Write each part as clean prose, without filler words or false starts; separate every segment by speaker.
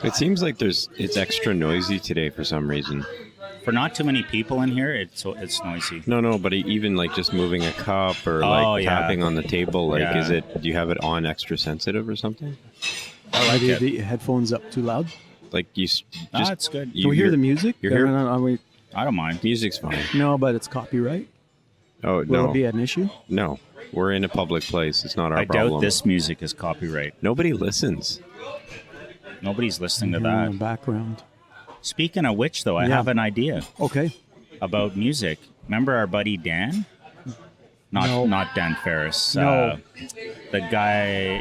Speaker 1: It seems like it's extra noisy today for some reason.
Speaker 2: For not too many people in here, it's noisy.
Speaker 1: No, but even like just moving a cup or tapping on the table, do you have it on extra sensitive or something?
Speaker 2: I like it.
Speaker 3: The headphones up too loud?
Speaker 1: Like you just...
Speaker 2: That's good.
Speaker 3: Can we hear the music?
Speaker 1: You're here?
Speaker 2: I don't mind.
Speaker 1: Music's fine.
Speaker 3: No, but it's copyright.
Speaker 1: Oh,
Speaker 3: Will it be an issue?
Speaker 1: No. We're in a public place. It's not our problem.
Speaker 2: I doubt this music is copyright.
Speaker 1: Nobody listens.
Speaker 2: Nobody's listening to
Speaker 3: In
Speaker 2: that.
Speaker 3: the background.
Speaker 2: Speaking of which, though, I have an idea.
Speaker 3: Okay.
Speaker 2: About music. Remember our buddy Dan? Not Dan Ferris.
Speaker 3: No.
Speaker 2: The guy,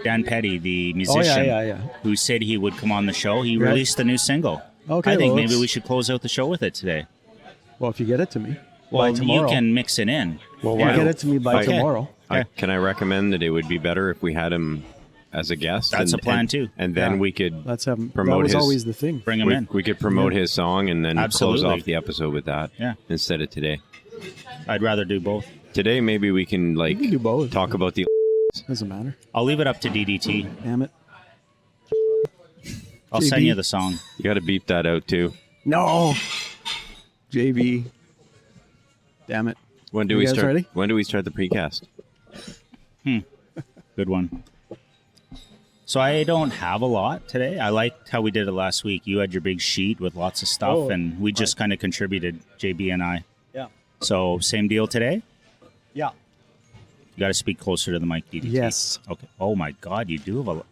Speaker 2: Dan Petti, the musician, who said he would come on the show. He released a new single.
Speaker 3: Okay.
Speaker 2: I think maybe we should close out the show with it today.
Speaker 3: Well, if you get it to me
Speaker 2: by
Speaker 3: by tomorrow.
Speaker 2: You can mix it in.
Speaker 3: Well, get it to me by tomorrow.
Speaker 1: Can I recommend that it would be better if we had him as a guest?
Speaker 2: That's a plan too.
Speaker 1: And then we could
Speaker 3: Let's have him.
Speaker 1: promote
Speaker 3: that was
Speaker 1: his...
Speaker 3: always the thing.
Speaker 2: Bring him in.
Speaker 1: We could promote his song and then close off the episode with that instead of today.
Speaker 2: I'd rather do both.
Speaker 1: Today, maybe we can
Speaker 3: do both.
Speaker 1: talk about the...
Speaker 3: Doesn't matter.
Speaker 2: I'll leave it up to DDT.
Speaker 3: Damn it.
Speaker 2: I'll send you the song.
Speaker 1: You got to beep that out too.
Speaker 3: No. JB. Damn it.
Speaker 1: When do we start?
Speaker 3: Ready?
Speaker 1: When do we start the precast?
Speaker 2: Good one. So I don't have a lot today. I liked how we did it last week. You had your big sheet with lots of stuff, and we just kind of contributed, JB and I.
Speaker 3: Yeah.
Speaker 2: So same deal today?
Speaker 3: Yeah.
Speaker 2: You got to speak closer to the mic, DDT.
Speaker 3: Yes.
Speaker 2: Okay. Oh, my God. You do have a...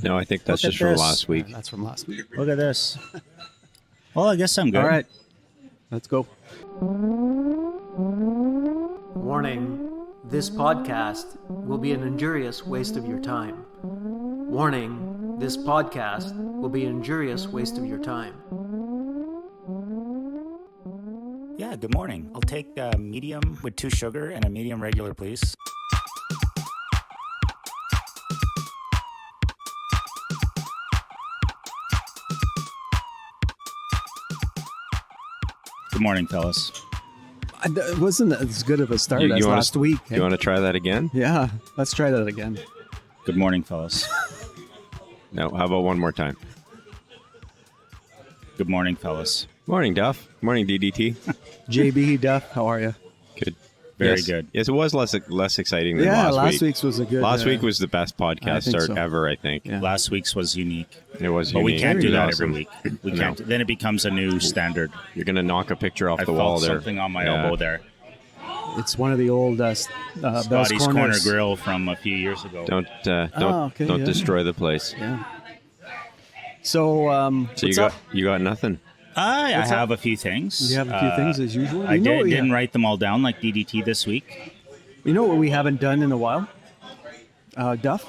Speaker 1: No, I think that's just from last week.
Speaker 3: That's from last week.
Speaker 2: Look at this. Well, I guess I'm good.
Speaker 3: All right. Let's go.
Speaker 4: Warning. This podcast will be an injurious waste of your time. Warning. This podcast will be an injurious waste of your time.
Speaker 5: Yeah, good morning. I'll take a medium with 2 sugar and a medium regular, please.
Speaker 2: Good morning, fellas.
Speaker 3: It wasn't as good of a start as last week.
Speaker 1: You want to try that again?
Speaker 3: Yeah, let's try that again.
Speaker 2: Good morning, fellas.
Speaker 1: No, how about one more time?
Speaker 2: Good morning, fellas.
Speaker 1: Morning, Duff. Morning, DDT.
Speaker 3: JB, Duff, how are you?
Speaker 1: Good.
Speaker 2: Very good.
Speaker 1: Yes, it was less exciting than last week.
Speaker 3: last week's was a good...
Speaker 1: Last week was the best podcast start ever, I think.
Speaker 3: Yeah.
Speaker 2: Last week's was unique.
Speaker 1: It was
Speaker 2: But
Speaker 1: unique.
Speaker 2: we can't do that
Speaker 1: Awesome.
Speaker 2: every week. We can't. Then it becomes a new standard.
Speaker 1: You're going to knock a picture off
Speaker 2: I
Speaker 1: the wall
Speaker 2: felt
Speaker 1: there.
Speaker 2: something on my elbow there.
Speaker 3: It's one of the old Bell's
Speaker 2: Scotty's Corner
Speaker 3: Corners.
Speaker 2: Grill from a few years ago.
Speaker 1: Don't destroy the place.
Speaker 3: Yeah. So,
Speaker 1: So you got nothing.
Speaker 2: I have a few things.
Speaker 3: You have a few things as usual.
Speaker 2: I didn't write them all down like DDT this week.
Speaker 3: You know what we haven't done in a while? Duff?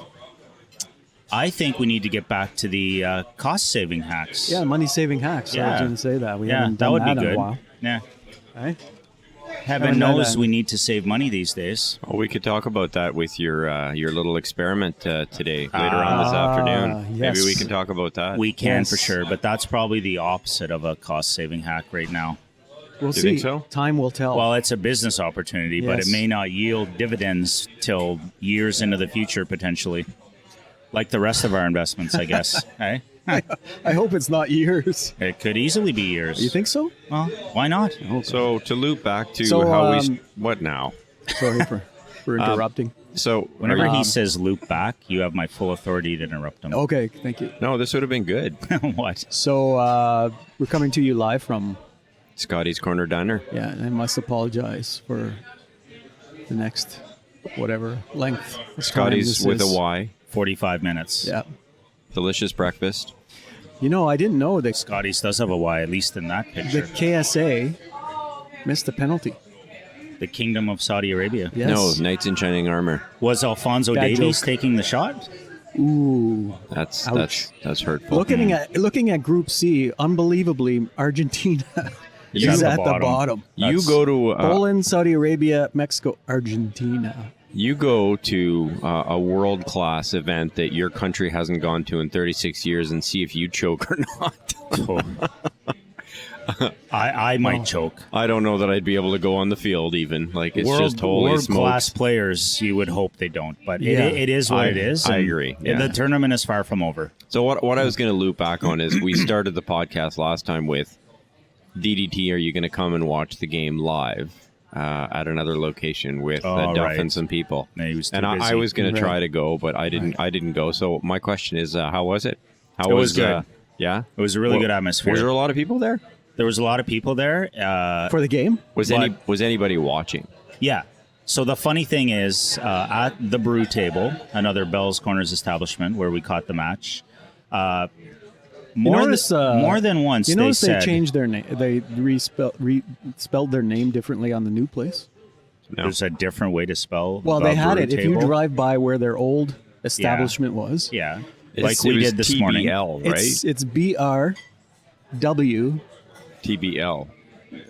Speaker 2: I think we need to get back to the cost-saving hacks.
Speaker 3: Yeah, money-saving hacks. I was going to say that. We haven't
Speaker 2: that
Speaker 3: done
Speaker 2: would
Speaker 3: that
Speaker 2: be good.
Speaker 3: in a while.
Speaker 2: Yeah.
Speaker 3: Right?
Speaker 2: Heaven knows we need to save money these days.
Speaker 1: Oh, we could talk about that with your little experiment today, later on this afternoon.
Speaker 3: Yes.
Speaker 1: Maybe we can talk about that.
Speaker 2: We can for sure, but that's probably the opposite of a cost-saving hack right now.
Speaker 3: We'll
Speaker 1: Do you
Speaker 3: see.
Speaker 1: think so?
Speaker 3: Time will tell.
Speaker 2: Well, it's a business opportunity, but it
Speaker 3: Yes.
Speaker 2: may not yield dividends till years into the future, potentially. Like the rest of our investments, I guess. Hey?
Speaker 3: I hope it's not years.
Speaker 2: It could easily be years.
Speaker 3: You think so?
Speaker 2: Well, why not?
Speaker 1: So to loop back to
Speaker 3: So,
Speaker 1: how what now?
Speaker 3: Sorry for interrupting.
Speaker 1: So
Speaker 2: Whenever he says loop back, you have my full authority to interrupt him.
Speaker 3: Okay, thank you.
Speaker 1: no, this would have been good.
Speaker 2: What?
Speaker 3: So we're coming to you live from...
Speaker 1: Scotty's Corner Diner.
Speaker 3: Yeah, and I must apologize for the next whatever length. of time
Speaker 1: Scotty's
Speaker 3: this
Speaker 1: with
Speaker 3: is.
Speaker 1: a Y.
Speaker 2: 45 minutes.
Speaker 3: Yeah.
Speaker 1: Delicious breakfast.
Speaker 3: You know, I didn't know that
Speaker 2: Scotty's does have a Y, at least in that
Speaker 3: the
Speaker 2: picture.
Speaker 3: KSA missed a penalty.
Speaker 2: The Kingdom of Saudi Arabia.
Speaker 3: Yes.
Speaker 1: No, Knights in Shining Armor.
Speaker 2: Was Alfonso
Speaker 3: Bad
Speaker 2: Davies
Speaker 3: joke.
Speaker 2: taking the shot?
Speaker 3: Ooh.
Speaker 1: That's
Speaker 3: Ouch.
Speaker 1: that's hurtful.
Speaker 3: Looking at Group C, unbelievably, Argentina is at the bottom.
Speaker 1: You go to
Speaker 3: Poland, Saudi Arabia, Mexico, Argentina.
Speaker 1: you go to a world class event that your country hasn't gone to in 36 years and see if you choke or not.
Speaker 2: I might choke.
Speaker 1: I don't know that I'd be able to go on the field even. Like, it's just holy
Speaker 2: World class
Speaker 1: smokes.
Speaker 2: players, you would hope they don't. But
Speaker 3: Yeah.
Speaker 2: it is what it is.
Speaker 1: I
Speaker 2: and
Speaker 1: agree, yeah.
Speaker 2: The tournament is far from over.
Speaker 1: So what I was going to loop back on is we started the podcast last time with DDT. Are you going to come and watch the game live at another location with Duff
Speaker 2: right.
Speaker 1: and some people?
Speaker 2: No, he was too
Speaker 1: and I
Speaker 2: busy.
Speaker 1: was going to
Speaker 3: Right.
Speaker 1: try to go, but I didn't go. So my question is, how was it? How
Speaker 2: It was good.
Speaker 1: Yeah,
Speaker 2: It was a really good atmosphere.
Speaker 1: Was there a lot of people there?
Speaker 2: There was a lot of people there.
Speaker 3: For the game?
Speaker 1: Was anybody watching?
Speaker 2: Yeah. So the funny thing is, at the brew table, another Bell's Corners establishment where we caught the match, more than once
Speaker 3: You
Speaker 2: they
Speaker 3: notice
Speaker 2: said
Speaker 3: they changed their name. They spelled their name differently on the new place.
Speaker 1: No.
Speaker 2: there's a different way to spell.
Speaker 3: Well,
Speaker 2: the
Speaker 3: they had
Speaker 2: brew
Speaker 3: it. If you
Speaker 2: table.
Speaker 3: drive by where their old establishment was,
Speaker 2: yeah,
Speaker 1: It
Speaker 2: like we
Speaker 1: was
Speaker 2: did this morning.
Speaker 1: TBL, right?
Speaker 3: it's BRW
Speaker 1: TBL.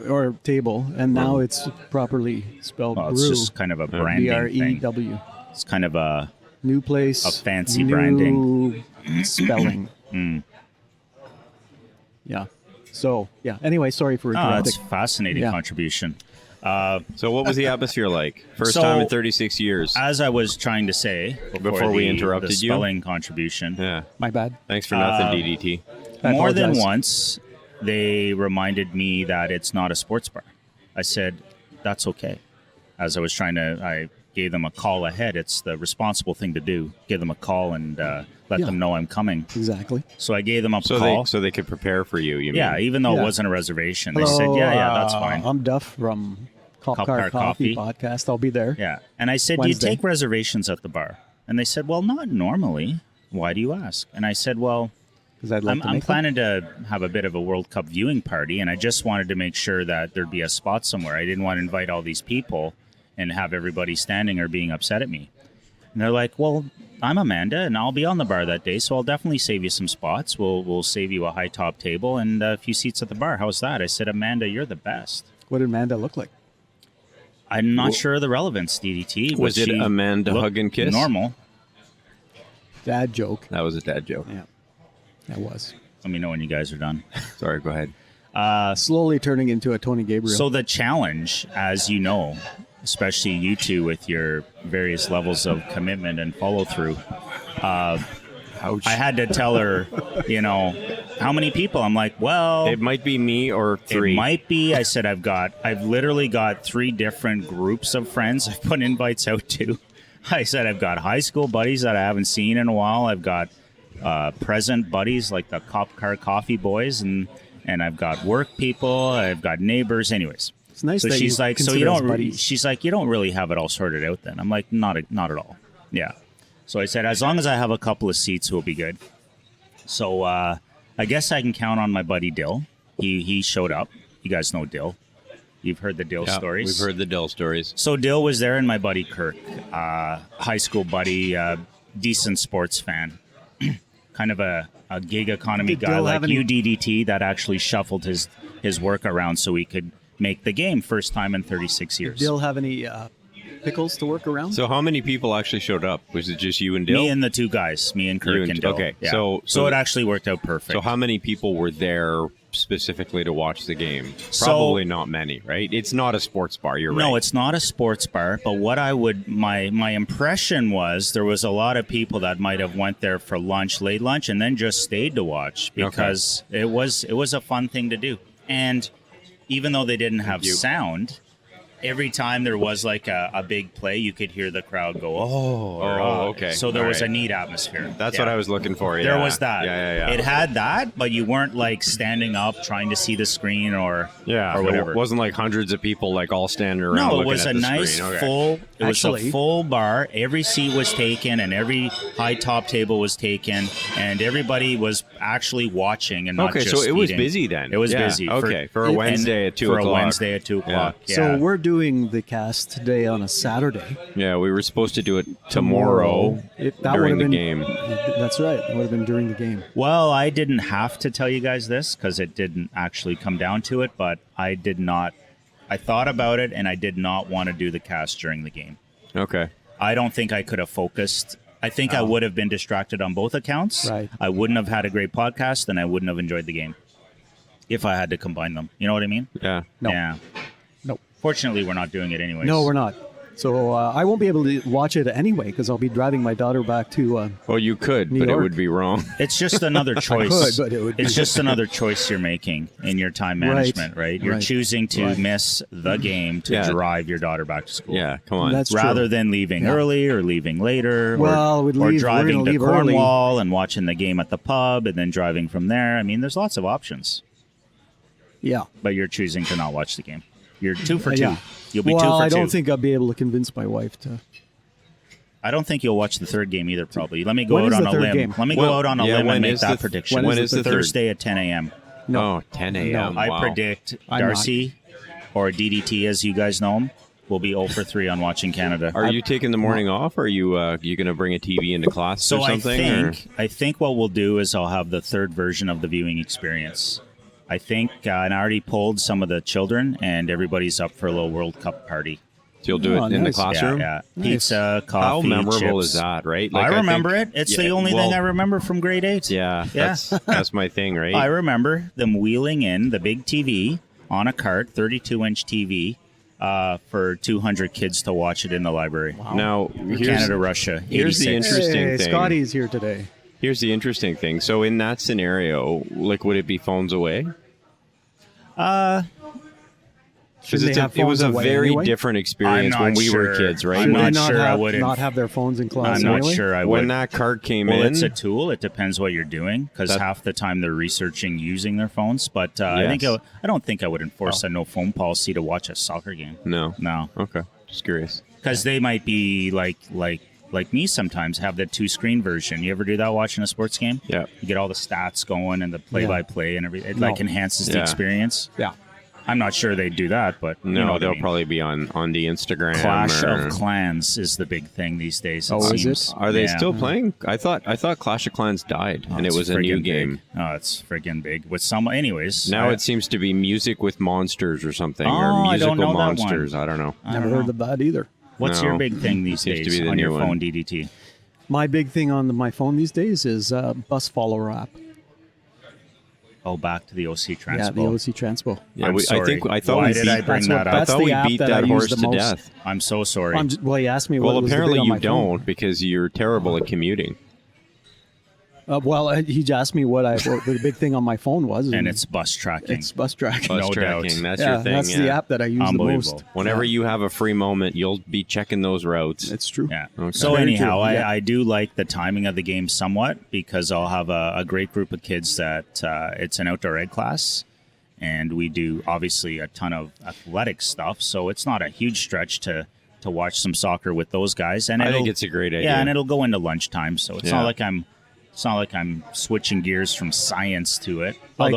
Speaker 3: or table, and now it's properly spelled
Speaker 2: Well,
Speaker 3: brew.
Speaker 2: it's just kind of a branding thing.
Speaker 3: BREW.
Speaker 2: It's kind of a
Speaker 3: New place.
Speaker 2: A fancy
Speaker 3: new
Speaker 2: branding.
Speaker 3: spelling. Yeah. So, yeah. Anyway, sorry for
Speaker 2: oh,
Speaker 3: interrupting.
Speaker 2: that's fascinating
Speaker 3: Yeah.
Speaker 2: contribution.
Speaker 1: So what was the atmosphere like? First
Speaker 2: So-
Speaker 1: time in 36 years.
Speaker 2: As I was trying to say
Speaker 1: Before we
Speaker 2: the
Speaker 1: interrupted you?
Speaker 2: spelling contribution,
Speaker 1: Yeah.
Speaker 3: My bad.
Speaker 1: Thanks for nothing, DDT.
Speaker 3: I
Speaker 2: more than
Speaker 3: apologize.
Speaker 2: once, they reminded me that it's not a sports bar. I said, that's okay. As I was I gave them a call ahead. It's the responsible thing to do. Give them a call and let
Speaker 3: Yeah.
Speaker 2: them know I'm coming.
Speaker 3: Exactly.
Speaker 2: So I gave them a
Speaker 1: So
Speaker 2: call.
Speaker 1: they could prepare for you. You
Speaker 2: yeah,
Speaker 1: mean?
Speaker 2: even though
Speaker 3: Yeah.
Speaker 2: it wasn't a reservation. They
Speaker 3: Hello,
Speaker 2: said, yeah, that's fine.
Speaker 3: I'm Duff from Cop
Speaker 2: Cop
Speaker 3: Car
Speaker 2: Car
Speaker 3: Coffee
Speaker 2: Coffee.
Speaker 3: podcast. I'll be there.
Speaker 2: Yeah. And I said,
Speaker 3: Wednesday.
Speaker 2: do you take reservations at the bar? And they said, well, not normally. Why do you ask? And I said, well,
Speaker 3: Because I'd like to
Speaker 2: I'm
Speaker 3: make them.
Speaker 2: planning to have a bit of a World Cup viewing party, and I just wanted to make sure that there'd be a spot somewhere. I didn't want to invite all these people and have everybody standing or being upset at me. And they're like, well, I'm Amanda, and I'll be on the bar that day, so I'll definitely save you some spots. We'll save you a high top table and a few seats at the bar. How's that? I said, Amanda, you're the best.
Speaker 3: What did Amanda look like?
Speaker 2: I'm not sure of the relevance, DDT. but
Speaker 1: Was it
Speaker 2: she
Speaker 1: Amanda
Speaker 2: looked
Speaker 1: hug and kiss?
Speaker 2: Normal.
Speaker 3: Dad joke.
Speaker 1: That was a dad joke.
Speaker 3: Yeah. That was.
Speaker 2: Let me know when you guys are done.
Speaker 1: Sorry, go ahead.
Speaker 3: Slowly turning into a Tony Gabriel.
Speaker 2: So the challenge, as you know, especially you two with your various levels of commitment and follow through,
Speaker 1: Ouch.
Speaker 2: I had to tell her, how many people? I'm like, well,
Speaker 1: It might be me or three.
Speaker 2: it might be. I said, I've literally got 3 different groups of friends I've put invites out to. I said, I've got high school buddies that I haven't seen in a while. I've got present buddies like the Cop Car Coffee boys, and I've got work people. I've got neighbors. Anyways,
Speaker 3: it's nice
Speaker 2: so
Speaker 3: that
Speaker 2: she's
Speaker 3: you
Speaker 2: like, so
Speaker 3: consider
Speaker 2: you
Speaker 3: us
Speaker 2: don't.
Speaker 3: buddies.
Speaker 2: She's like, you don't really have it all sorted out. Then I'm like, not at all. Yeah. So I said, as long as I have a couple of seats, we'll be good. So I guess I can count on my buddy Dill. He showed up. You guys know Dill. You've heard the Dill
Speaker 1: Yeah,
Speaker 2: stories.
Speaker 1: We've heard the Dill stories.
Speaker 2: So Dill was there, and my buddy Kirk, high school buddy, decent sports fan, kind of a gig economy
Speaker 3: Did
Speaker 2: guy
Speaker 3: Dill
Speaker 2: like
Speaker 3: have any-
Speaker 2: you, DDT, that actually shuffled his work around so he could make the game first time in 36 years.
Speaker 3: Dill have any pickles to work around?
Speaker 1: So how many people actually showed up? Was it just you and Dill?
Speaker 2: Me and the 2 guys, me and Kirk
Speaker 1: You and-
Speaker 2: and Dill.
Speaker 1: okay,
Speaker 2: Yeah.
Speaker 1: so-
Speaker 2: it actually worked out perfect.
Speaker 1: So how many people were there specifically to watch the game?
Speaker 2: So-
Speaker 1: Probably not many, right? It's not a sports bar. You're right.
Speaker 2: No, it's not a sports bar. But what my impression was, there was a lot of people that might have went there for lunch, late lunch, and then just stayed to watch because it was a fun thing to do. And even though they didn't have
Speaker 1: you.
Speaker 2: sound, every time there was like a big play, you could hear the crowd go, oh, or,
Speaker 1: okay.
Speaker 2: So there
Speaker 1: All
Speaker 2: was a
Speaker 1: right.
Speaker 2: neat atmosphere.
Speaker 1: That's
Speaker 2: Yeah.
Speaker 1: what I was looking for.
Speaker 2: There
Speaker 1: yeah.
Speaker 2: was that.
Speaker 1: Yeah.
Speaker 2: It had that, but you weren't like standing up trying to see the screen or whatever.
Speaker 1: It wasn't like hundreds of people like all standing around.
Speaker 2: No, it
Speaker 1: looking
Speaker 2: was
Speaker 1: at
Speaker 2: a
Speaker 1: the
Speaker 2: nice
Speaker 1: screen. Okay.
Speaker 2: full. It was
Speaker 3: Actually-
Speaker 2: a full bar. Every seat was taken, and every high top table was taken, and everybody was actually watching and not
Speaker 1: Okay,
Speaker 2: just
Speaker 1: so it was
Speaker 2: eating.
Speaker 1: busy then.
Speaker 2: It was
Speaker 1: Yeah,
Speaker 2: busy.
Speaker 1: okay, for a
Speaker 2: and
Speaker 1: Wednesday at 2
Speaker 2: for
Speaker 1: o'clock.
Speaker 2: a Wednesday at 2 o'clock. Yeah.
Speaker 3: So we're doing the cast today on a Saturday.
Speaker 1: Yeah, we were supposed to do it tomorrow
Speaker 3: That
Speaker 1: during
Speaker 3: would've
Speaker 1: the
Speaker 3: been-
Speaker 1: game.
Speaker 3: That's right. It would have been during the game.
Speaker 2: Well, I didn't have to tell you guys this because it didn't actually come down to it, but I did not. I thought about it, and I did not want to do the cast during the game.
Speaker 1: Okay.
Speaker 2: I don't think I could have focused. I think I would have been distracted on both accounts.
Speaker 3: Right.
Speaker 2: I wouldn't have had a great podcast, and I wouldn't have enjoyed the game. if I had to combine them. You know what I mean?
Speaker 1: Yeah.
Speaker 3: No.
Speaker 2: Yeah.
Speaker 3: No.
Speaker 2: Fortunately, we're not doing it anyways.
Speaker 3: No, we're not. So I won't be able to watch it anyway because I'll be driving my daughter back to.
Speaker 1: Well, you could,
Speaker 3: New
Speaker 1: but it
Speaker 3: York.
Speaker 1: would be wrong.
Speaker 2: It's just another choice.
Speaker 3: could, but it would be-
Speaker 2: It's just another choice you're making in your time management, right? You're
Speaker 3: Right.
Speaker 2: choosing to
Speaker 3: Right.
Speaker 2: miss the game to
Speaker 1: Yeah.
Speaker 2: drive your daughter back to school.
Speaker 1: Yeah, come on.
Speaker 3: That's
Speaker 2: Rather
Speaker 3: true.
Speaker 2: than leaving
Speaker 3: Yeah.
Speaker 2: early or leaving later,
Speaker 3: Well, we'd
Speaker 2: or
Speaker 3: leave- we're
Speaker 2: driving
Speaker 3: gonna
Speaker 2: to
Speaker 3: leave early.
Speaker 2: Cornwall and watching the game at the pub and then driving from there. I mean, there's lots of options,
Speaker 3: Yeah.
Speaker 2: but you're choosing to not watch the game. You're 2 for 2.
Speaker 3: Yeah.
Speaker 2: You'll be
Speaker 3: well,
Speaker 2: 2 for 2.
Speaker 3: I don't think I'll be able to convince my wife to.
Speaker 2: I don't think you'll watch the third game either. Probably. Let me go
Speaker 3: When
Speaker 2: out
Speaker 3: is
Speaker 2: on
Speaker 3: the
Speaker 2: a
Speaker 3: third
Speaker 2: limb.
Speaker 3: game?
Speaker 2: Let me
Speaker 1: Well,
Speaker 2: go out on a
Speaker 1: yeah,
Speaker 2: limb
Speaker 1: when
Speaker 2: and make
Speaker 1: is
Speaker 2: that
Speaker 1: the-
Speaker 2: prediction.
Speaker 1: when is the third?
Speaker 2: Thursday at 10 a.m.
Speaker 3: No.
Speaker 1: Oh, 10 a.m.
Speaker 2: I
Speaker 1: Wow.
Speaker 2: predict
Speaker 3: I'm
Speaker 2: Darcy or DDT, as you guys know him, will be 0 for 3 on watching Canada.
Speaker 1: Are you taking the morning off, or are you going to bring a TV into class
Speaker 2: So
Speaker 1: or something?
Speaker 2: I think what we'll do is I'll have the third version of the viewing experience. I think, and I already polled some of the children, and everybody's up for a little World Cup party.
Speaker 1: So you'll do it
Speaker 3: Oh,
Speaker 1: in the
Speaker 3: nice.
Speaker 1: classroom?
Speaker 2: Yeah.
Speaker 3: Nice.
Speaker 2: Pizza,
Speaker 1: How
Speaker 2: coffee,
Speaker 1: memorable
Speaker 2: chips.
Speaker 1: is that, right?
Speaker 2: I remember
Speaker 1: think-
Speaker 2: it. It's
Speaker 1: Yeah,
Speaker 2: the only
Speaker 1: well,
Speaker 2: thing I remember from grade 8.
Speaker 1: Yeah,
Speaker 2: Yeah.
Speaker 1: that's my thing, right?
Speaker 2: I remember them wheeling in the big TV on a cart, 32-inch TV, for 200 kids to watch it in the library.
Speaker 1: Now,
Speaker 2: Canada, Russia,
Speaker 1: here's the
Speaker 2: 86.
Speaker 1: interesting
Speaker 3: Hey,
Speaker 1: thing.
Speaker 3: Scotty's here today.
Speaker 1: Here's the interesting thing. So in that scenario, like, would it be phones away? Because
Speaker 3: Shouldn't they have
Speaker 1: it was
Speaker 3: phones
Speaker 1: a
Speaker 3: away
Speaker 1: very
Speaker 3: anyway?
Speaker 1: different experience
Speaker 2: I'm
Speaker 1: when
Speaker 2: not
Speaker 1: we were
Speaker 2: sure.
Speaker 1: kids, right?
Speaker 2: I'm
Speaker 3: Should
Speaker 2: not
Speaker 3: they not
Speaker 2: sure I
Speaker 3: have,
Speaker 2: wouldn't-
Speaker 3: not have their phones in class
Speaker 2: I'm not
Speaker 3: anyway?
Speaker 2: sure I would.
Speaker 1: When that card came
Speaker 2: Well,
Speaker 1: in,
Speaker 2: it's a tool. It depends what you're doing, because
Speaker 1: That-
Speaker 2: half the time they're researching using their phones. But I
Speaker 1: Yes.
Speaker 2: don't think I would enforce a no phone policy to watch a soccer game.
Speaker 1: no.
Speaker 2: No,
Speaker 1: Okay, just curious.
Speaker 2: because they might be like me sometimes have the 2-screen version. You ever do that watching a sports game?
Speaker 1: Yeah.
Speaker 2: You get all the stats going and the play-by-play and everything. It like enhances the
Speaker 1: Yeah.
Speaker 2: experience.
Speaker 3: Yeah.
Speaker 2: I'm not sure they do that, but
Speaker 1: No,
Speaker 2: you know what I
Speaker 1: they'll
Speaker 2: mean.
Speaker 1: probably be on the Instagram.
Speaker 2: Clash
Speaker 1: or-
Speaker 2: of Clans is the big thing these days.
Speaker 3: Oh, is
Speaker 2: seems.
Speaker 3: it?
Speaker 1: Are they
Speaker 2: Yeah.
Speaker 1: still playing? I thought Clash of Clans died,
Speaker 2: Oh,
Speaker 1: and it
Speaker 2: it's
Speaker 1: was a new
Speaker 2: friggin'
Speaker 1: game.
Speaker 2: big. Oh, it's friggin' big. With some, anyways.
Speaker 1: Now
Speaker 2: I-
Speaker 1: it seems to be music with monsters or something,
Speaker 2: Oh,
Speaker 1: or
Speaker 2: I
Speaker 1: musical
Speaker 2: don't know that one.
Speaker 1: monsters. I don't know.
Speaker 2: I
Speaker 3: Never
Speaker 2: don't know.
Speaker 3: heard of that either.
Speaker 2: What's
Speaker 1: No.
Speaker 2: your big thing these
Speaker 1: Seems to
Speaker 2: days
Speaker 1: be the
Speaker 2: on your
Speaker 1: new
Speaker 2: phone,
Speaker 1: one.
Speaker 2: DDT?
Speaker 3: My big thing on my phone these days is Bus Follower app.
Speaker 2: Oh, back to the OC
Speaker 3: Yeah,
Speaker 2: Transpo.
Speaker 3: the OC Transpo.
Speaker 1: Yeah,
Speaker 2: I'm
Speaker 1: I
Speaker 2: sorry.
Speaker 1: thought
Speaker 2: Why
Speaker 1: we
Speaker 2: did
Speaker 1: beat,
Speaker 2: I bring
Speaker 3: that's
Speaker 2: that
Speaker 3: what-
Speaker 2: up?
Speaker 1: I
Speaker 3: that's
Speaker 1: thought
Speaker 3: the
Speaker 1: we
Speaker 3: app
Speaker 1: beat
Speaker 3: that I
Speaker 1: that
Speaker 3: use
Speaker 1: horse
Speaker 3: the
Speaker 1: to
Speaker 3: most.
Speaker 1: death.
Speaker 2: I'm so sorry.
Speaker 3: Well, he asked me what
Speaker 1: Well,
Speaker 3: was the
Speaker 1: apparently
Speaker 3: thing on
Speaker 1: you
Speaker 3: my phone.
Speaker 1: don't because you're terrible at commuting.
Speaker 3: He just asked me what the big thing on my phone was.
Speaker 2: and it's bus tracking.
Speaker 3: it's bus tracking.
Speaker 1: Bus
Speaker 2: No
Speaker 1: tracking,
Speaker 2: doubt.
Speaker 1: that's
Speaker 3: yeah,
Speaker 1: your thing.
Speaker 3: that's
Speaker 1: yeah.
Speaker 3: the app that I use the
Speaker 2: Unbelievable.
Speaker 3: most.
Speaker 1: Whenever
Speaker 3: Yeah,
Speaker 1: you have a free moment, you'll be checking those routes.
Speaker 3: it's true.
Speaker 2: Yeah.
Speaker 1: Okay.
Speaker 2: So
Speaker 3: Very
Speaker 2: anyhow,
Speaker 3: true, yeah.
Speaker 2: I do like the timing of the game somewhat, because I'll have a great group of kids that it's an outdoor ed class, and we do obviously a ton of athletic stuff. So it's not a huge stretch to watch some soccer with those guys. And
Speaker 1: I think
Speaker 2: it'll-
Speaker 1: it's a great idea.
Speaker 2: Yeah, and it'll go into lunchtime, so it's
Speaker 1: Yeah.
Speaker 2: not like I'm switching gears from science to it.
Speaker 3: Like,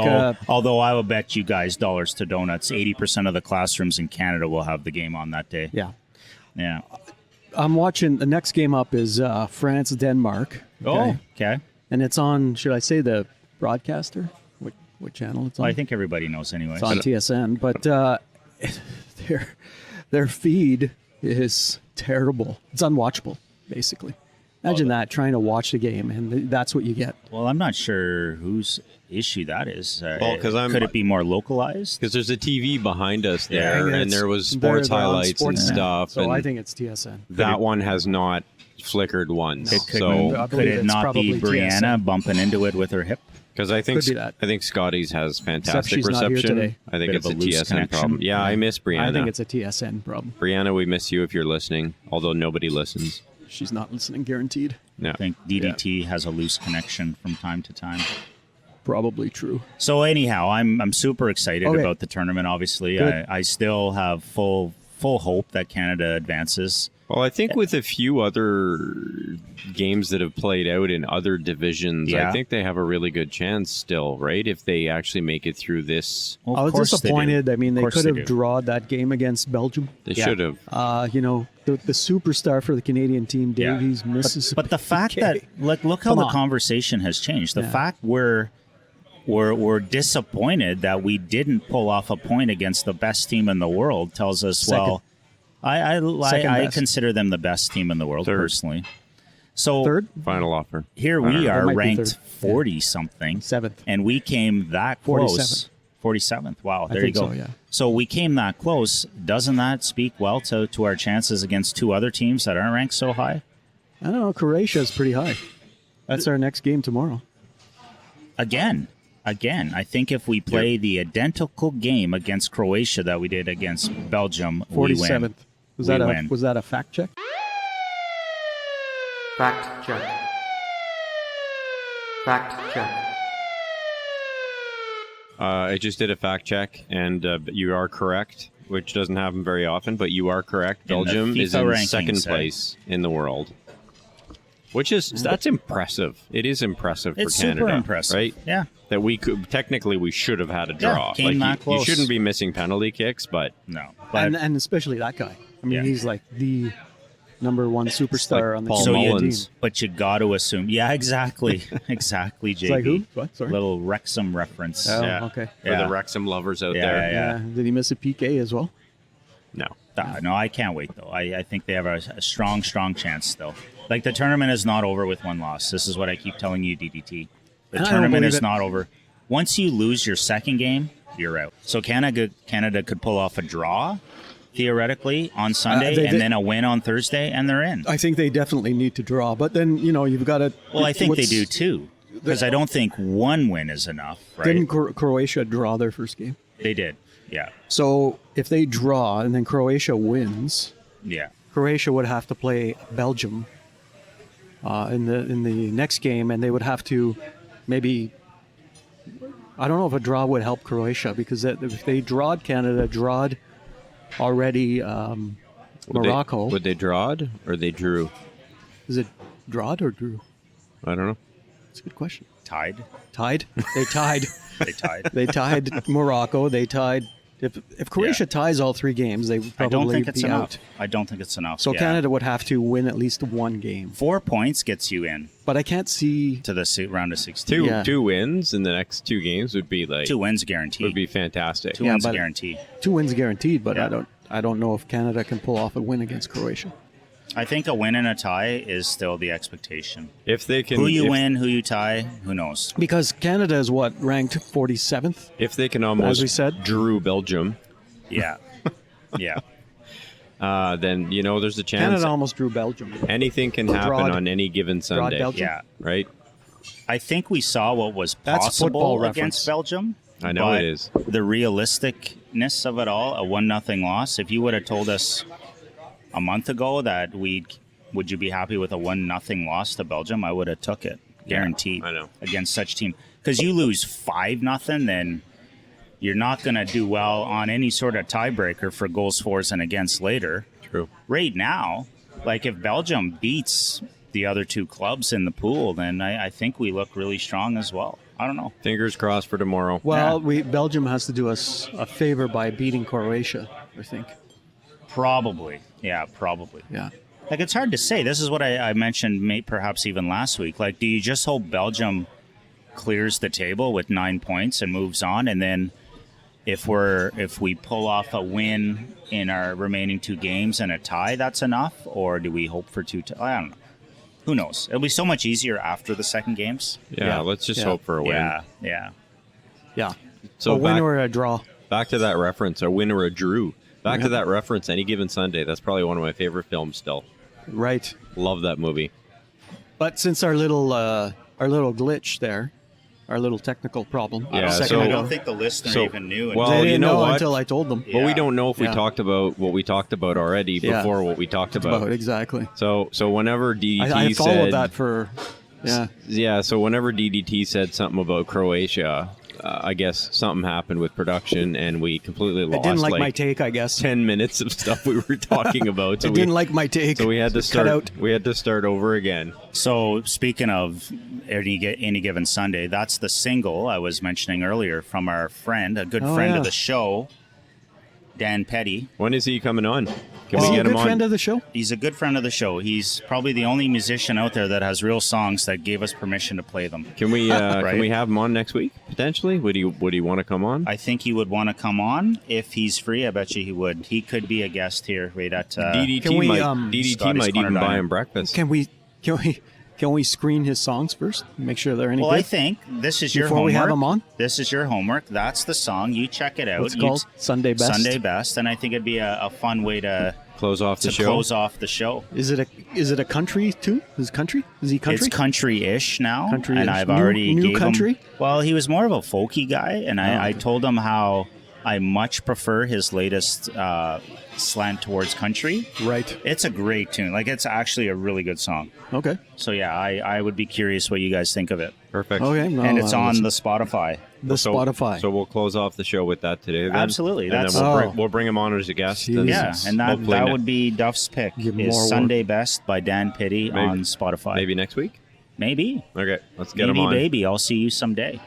Speaker 2: Although I will bet you guys dollars to donuts, 80% of the classrooms in Canada will have the game on that day.
Speaker 3: Yeah.
Speaker 2: Yeah.
Speaker 3: I'm watching, the next game up is France, Denmark.
Speaker 2: Oh, okay.
Speaker 3: And it's on, should I say the broadcaster? What channel it's on?
Speaker 2: Well, I think everybody knows anyway.
Speaker 3: It's on TSN, but their feed is terrible. It's unwatchable, basically. Imagine that, trying to watch the game, and that's what you get.
Speaker 2: Well, I'm not sure whose issue that is.
Speaker 1: Well, 'cause I'm-
Speaker 2: could it be more localized?
Speaker 1: Because there's a TV behind us
Speaker 2: Yeah,
Speaker 1: there,
Speaker 3: And
Speaker 1: and
Speaker 3: it's-
Speaker 1: there was
Speaker 3: they're
Speaker 1: sports
Speaker 3: on
Speaker 1: highlights and
Speaker 3: Sportsnet.
Speaker 1: stuff.
Speaker 3: So
Speaker 1: and
Speaker 3: I think it's TSN.
Speaker 1: that one has not flickered once.
Speaker 2: It could,
Speaker 1: So
Speaker 3: I
Speaker 2: could
Speaker 3: believe
Speaker 2: it
Speaker 3: it's
Speaker 2: not be
Speaker 3: probably
Speaker 2: Brianna
Speaker 3: TSN.
Speaker 2: bumping into it with her hip?
Speaker 1: because I think
Speaker 3: Could be that.
Speaker 1: Scotty's has fantastic
Speaker 3: she's not here
Speaker 1: reception.
Speaker 3: today.
Speaker 1: I think
Speaker 2: Bit
Speaker 1: it's
Speaker 2: of
Speaker 1: a
Speaker 2: a loose
Speaker 1: TSN
Speaker 2: connection.
Speaker 1: problem. Yeah, I miss Brianna.
Speaker 3: I think it's a TSN problem.
Speaker 1: Brianna, we miss you if you're listening, although nobody listens.
Speaker 3: She's not listening, guaranteed.
Speaker 1: No.
Speaker 2: I think DDT has a loose connection from time to time.
Speaker 3: Probably true.
Speaker 2: So anyhow, I'm super excited
Speaker 3: Okay.
Speaker 2: about the tournament. Obviously,
Speaker 3: Good.
Speaker 2: I still have full hope that Canada advances.
Speaker 1: Well, I think with a few other games that have played out in other divisions,
Speaker 2: Yeah.
Speaker 1: I think they have a really good chance still, right? If they actually make it through this,
Speaker 2: Well,
Speaker 3: I
Speaker 2: of
Speaker 3: was
Speaker 2: course they do.
Speaker 3: disappointed. I mean,
Speaker 2: Of
Speaker 3: they
Speaker 2: course
Speaker 3: could have
Speaker 2: do.
Speaker 3: drawn that game against Belgium.
Speaker 1: they
Speaker 2: Yeah.
Speaker 1: should have.
Speaker 3: The superstar for the Canadian team,
Speaker 2: Yeah.
Speaker 3: Davies, misses.
Speaker 2: But the fact that look how
Speaker 3: Come
Speaker 2: the
Speaker 3: on.
Speaker 2: conversation has changed. The
Speaker 3: Yeah.
Speaker 2: fact we're disappointed that we didn't pull off a point against the best team in the world tells us,
Speaker 3: Second.
Speaker 2: well,
Speaker 3: Second
Speaker 2: I
Speaker 3: best.
Speaker 2: consider them the best team in the world
Speaker 1: Third.
Speaker 2: personally. So
Speaker 3: Third,
Speaker 1: Final offer.
Speaker 2: here
Speaker 1: I don't
Speaker 2: we
Speaker 1: know.
Speaker 2: are
Speaker 3: might be
Speaker 2: ranked
Speaker 3: third.
Speaker 2: 40 something,
Speaker 3: seventh.
Speaker 2: and we came that
Speaker 3: 47.
Speaker 2: close. 47th. Wow, there you
Speaker 3: think
Speaker 2: go.
Speaker 3: so, yeah.
Speaker 2: So we came that close. Doesn't that speak well to our chances against two other teams that aren't ranked so high?
Speaker 3: I don't know. Croatia's pretty high. That's our next game tomorrow.
Speaker 2: Again, I think if we play the identical game against Croatia that we did against Belgium,
Speaker 3: 47th.
Speaker 2: we win.
Speaker 3: Was that a fact check?
Speaker 4: Fact check. Fact check.
Speaker 1: I just did a fact check, and you are correct, which doesn't happen very often, but you are correct.
Speaker 2: In the
Speaker 1: Belgium is in
Speaker 2: FIFA rankings,
Speaker 1: second place in the world, that's impressive. It is impressive for
Speaker 2: It's
Speaker 1: Canada,
Speaker 2: super impressive.
Speaker 1: right?
Speaker 2: Yeah.
Speaker 1: That we should have had a draw.
Speaker 2: came that
Speaker 1: you
Speaker 2: close.
Speaker 1: shouldn't be missing penalty kicks, but
Speaker 2: No. But
Speaker 3: And especially that guy. I mean,
Speaker 2: Yeah.
Speaker 3: he's like the number one superstar
Speaker 1: like
Speaker 3: on the
Speaker 1: Paul
Speaker 3: Canadian
Speaker 1: Mullins.
Speaker 3: team.
Speaker 2: but you got to assume. Yeah, exactly. Exactly, JB.
Speaker 3: It's like who? What? Sorry.
Speaker 2: Little Wrexham reference.
Speaker 3: Oh,
Speaker 1: yeah.
Speaker 3: okay.
Speaker 1: For
Speaker 2: Yeah.
Speaker 1: the Wrexham lovers out
Speaker 2: Yeah,
Speaker 1: there,
Speaker 2: yeah.
Speaker 3: Did he miss a PK as well?
Speaker 1: no.
Speaker 2: No, I can't wait, though. I think they have a strong chance still. Like, the tournament is not over with one loss. This is what I keep telling you, DDT. The
Speaker 3: And I don't
Speaker 2: tournament
Speaker 3: believe
Speaker 2: is
Speaker 3: it.
Speaker 2: not over. Once you lose your second game, you're out. So Canada could pull off a draw, theoretically, on Sunday,
Speaker 3: they
Speaker 2: and
Speaker 3: did-
Speaker 2: then a win on Thursday, and they're in.
Speaker 3: I think they definitely need to draw, but then you've got to.
Speaker 2: Well, I think they do, too. Because I don't think one win is enough, right?
Speaker 3: Didn't Croatia draw their first game?
Speaker 2: They did. Yeah.
Speaker 3: So if they draw and then Croatia wins,
Speaker 2: Yeah.
Speaker 3: Croatia would have to play Belgium in the next game, and they would have to maybe. I don't know if a draw would help Croatia because if they drawed Canada, drawed already Morocco.
Speaker 1: Would they drawed or they drew?
Speaker 3: Is it drawed or drew?
Speaker 1: I don't know.
Speaker 3: That's a good question.
Speaker 2: Tied.
Speaker 3: Tied? They tied.
Speaker 2: They tied.
Speaker 3: They tied Morocco. They tied. If Croatia ties all three games, they would
Speaker 2: I
Speaker 3: probably
Speaker 2: don't think it's
Speaker 3: be
Speaker 2: enough.
Speaker 3: out.
Speaker 2: I don't think it's enough.
Speaker 3: So
Speaker 2: Yeah.
Speaker 3: Canada would have to win at least one game.
Speaker 2: 4 points gets you in
Speaker 3: But I can't see.
Speaker 2: to the round of 16.
Speaker 3: Yeah.
Speaker 1: Two wins in the next two games would be like
Speaker 2: 2 wins guaranteed.
Speaker 1: would be fantastic.
Speaker 2: Two
Speaker 3: Yeah,
Speaker 2: wins
Speaker 3: but-
Speaker 2: guaranteed.
Speaker 3: 2 wins guaranteed, but
Speaker 2: Yeah.
Speaker 3: I don't know if Canada can pull off a win against Croatia.
Speaker 2: I think a win and a tie is still the expectation.
Speaker 1: If they can,
Speaker 2: Who you
Speaker 1: if,
Speaker 2: win, who you tie, who knows?
Speaker 3: Because Canada is ranked 47th?
Speaker 1: if they can almost
Speaker 3: As we said.
Speaker 1: drew Belgium,
Speaker 2: Yeah. Yeah.
Speaker 1: then there's a chance
Speaker 3: Canada almost drew Belgium.
Speaker 1: anything can happen
Speaker 3: Drawed-
Speaker 1: on any given Sunday.
Speaker 3: Belgium?
Speaker 2: Yeah.
Speaker 1: Right?
Speaker 2: I think we saw what was
Speaker 3: That's
Speaker 2: possible
Speaker 3: football
Speaker 2: against
Speaker 3: reference.
Speaker 2: Belgium.
Speaker 1: I know
Speaker 2: but
Speaker 1: it is.
Speaker 2: The realisticness of it all, a 1-0 loss. If you would have told us a month ago that would you be happy with a 1-0 loss to Belgium, I would have took it, guaranteed.
Speaker 1: I know.
Speaker 2: Against such team, because you lose 5-0, then you're not going to do well on any sort of tiebreaker for goals for and against later.
Speaker 1: True.
Speaker 2: Right now, like if Belgium beats the other two clubs in the pool, then I think we look really strong as well. I don't know.
Speaker 1: Fingers crossed for tomorrow.
Speaker 3: Well, Belgium has to do us a favor by beating Croatia, I think.
Speaker 2: Probably. Yeah, probably.
Speaker 3: Yeah.
Speaker 2: Like, it's hard to say. This is what I mentioned perhaps even last week. Like, do you just hope Belgium clears the table with 9 points and moves on, and then if we pull off a win in our remaining 2 games and a tie, that's enough? Or do we hope for 2 I don't know. Who knows? It'll be so much easier after the second games.
Speaker 1: Yeah, let's just
Speaker 3: Yeah.
Speaker 1: hope for a win.
Speaker 2: Yeah.
Speaker 3: Yeah.
Speaker 1: So
Speaker 3: a win
Speaker 1: back,
Speaker 3: or a draw.
Speaker 1: back to that reference, a win or a drew. Back to that reference, Any Given Sunday. That's probably one of my favorite films still.
Speaker 3: Right.
Speaker 1: Love that movie.
Speaker 3: But since our little glitch there, our little technical problem
Speaker 1: Yeah,
Speaker 3: a second
Speaker 1: so-
Speaker 2: I
Speaker 3: ago,
Speaker 2: don't think the listener
Speaker 1: So-
Speaker 2: even knew.
Speaker 1: well,
Speaker 3: they
Speaker 1: you
Speaker 3: didn't
Speaker 1: know
Speaker 3: know
Speaker 1: what?
Speaker 3: until I told them.
Speaker 1: But we don't know if we
Speaker 3: Yeah.
Speaker 1: talked about what we talked about already
Speaker 3: Yeah.
Speaker 1: before what we talked about.
Speaker 3: Exactly.
Speaker 1: So whenever DDT
Speaker 3: I followed
Speaker 1: said
Speaker 3: that for, yeah.
Speaker 1: so whenever DDT said something about Croatia, I guess something happened with production and we completely
Speaker 3: I
Speaker 1: lost
Speaker 3: didn't like my take, I guess.
Speaker 1: 10 minutes of stuff we were talking about.
Speaker 3: I didn't like my take.
Speaker 1: So we had to
Speaker 3: Cut
Speaker 1: start
Speaker 3: out.
Speaker 1: we had to start over again.
Speaker 2: So speaking of any given Sunday, that's the single I was mentioning earlier from our friend, a good friend
Speaker 3: yeah.
Speaker 2: of the show, Dan Petti.
Speaker 1: When is he coming on? Can
Speaker 3: Is
Speaker 1: we
Speaker 3: he
Speaker 1: get
Speaker 3: a
Speaker 1: him
Speaker 3: good
Speaker 1: on?
Speaker 3: friend of the show?
Speaker 2: He's a good friend of the show. He's probably the only musician out there that has real songs that gave us permission to play them.
Speaker 1: Can we
Speaker 2: Right.
Speaker 1: can we have him on next week potentially? Would he want to come on?
Speaker 2: I think he would want to come on if he's free. I bet you he would. He could be a guest here right at
Speaker 1: DDT
Speaker 3: Can we,
Speaker 1: might
Speaker 3: Scotty's
Speaker 1: DDT might
Speaker 2: Corner
Speaker 1: even buy
Speaker 2: Diner.
Speaker 1: him breakfast.
Speaker 3: Can we Can we screen his songs first? Make sure they're any
Speaker 2: Well,
Speaker 3: good?
Speaker 2: I think this is your
Speaker 3: Before
Speaker 2: homework.
Speaker 3: we have him on?
Speaker 2: This is your homework. That's the song. You check it out.
Speaker 3: What's it called? Sunday Best?
Speaker 2: Sunday Best. And I think it'd be a fun way to
Speaker 1: Close off the show.
Speaker 2: close off the show.
Speaker 3: Is it a country too? Is country? Is he country?
Speaker 2: It's country-ish now.
Speaker 3: Country-ish.
Speaker 2: And I've
Speaker 3: New-
Speaker 2: already
Speaker 3: new
Speaker 2: gave
Speaker 3: country?
Speaker 2: him... Well, he was more of a folky guy, and I told him how I much prefer his latest slant towards country.
Speaker 3: Right.
Speaker 2: It's a great tune. Like, it's actually a really good song.
Speaker 3: Okay.
Speaker 2: So, yeah, I would be curious what you guys think of it.
Speaker 1: Perfect.
Speaker 3: Okay. No,
Speaker 2: And it's on
Speaker 3: listen.
Speaker 2: the Spotify.
Speaker 3: the Spotify.
Speaker 1: So we'll close off the show with that today. Then.
Speaker 2: Absolutely.
Speaker 1: And then
Speaker 2: That's-
Speaker 1: we'll bring him on as a guest.
Speaker 3: Jeez.
Speaker 2: Yeah, and
Speaker 1: hopefully
Speaker 2: that would be Duff's pick.
Speaker 3: Give
Speaker 2: Is
Speaker 3: more
Speaker 2: Sunday Best by Dan Petti
Speaker 1: Maybe-
Speaker 2: on Spotify.
Speaker 1: maybe next week.
Speaker 2: Maybe.
Speaker 1: Okay, let's get him
Speaker 2: Maybe,
Speaker 1: on.
Speaker 2: baby. I'll see you someday.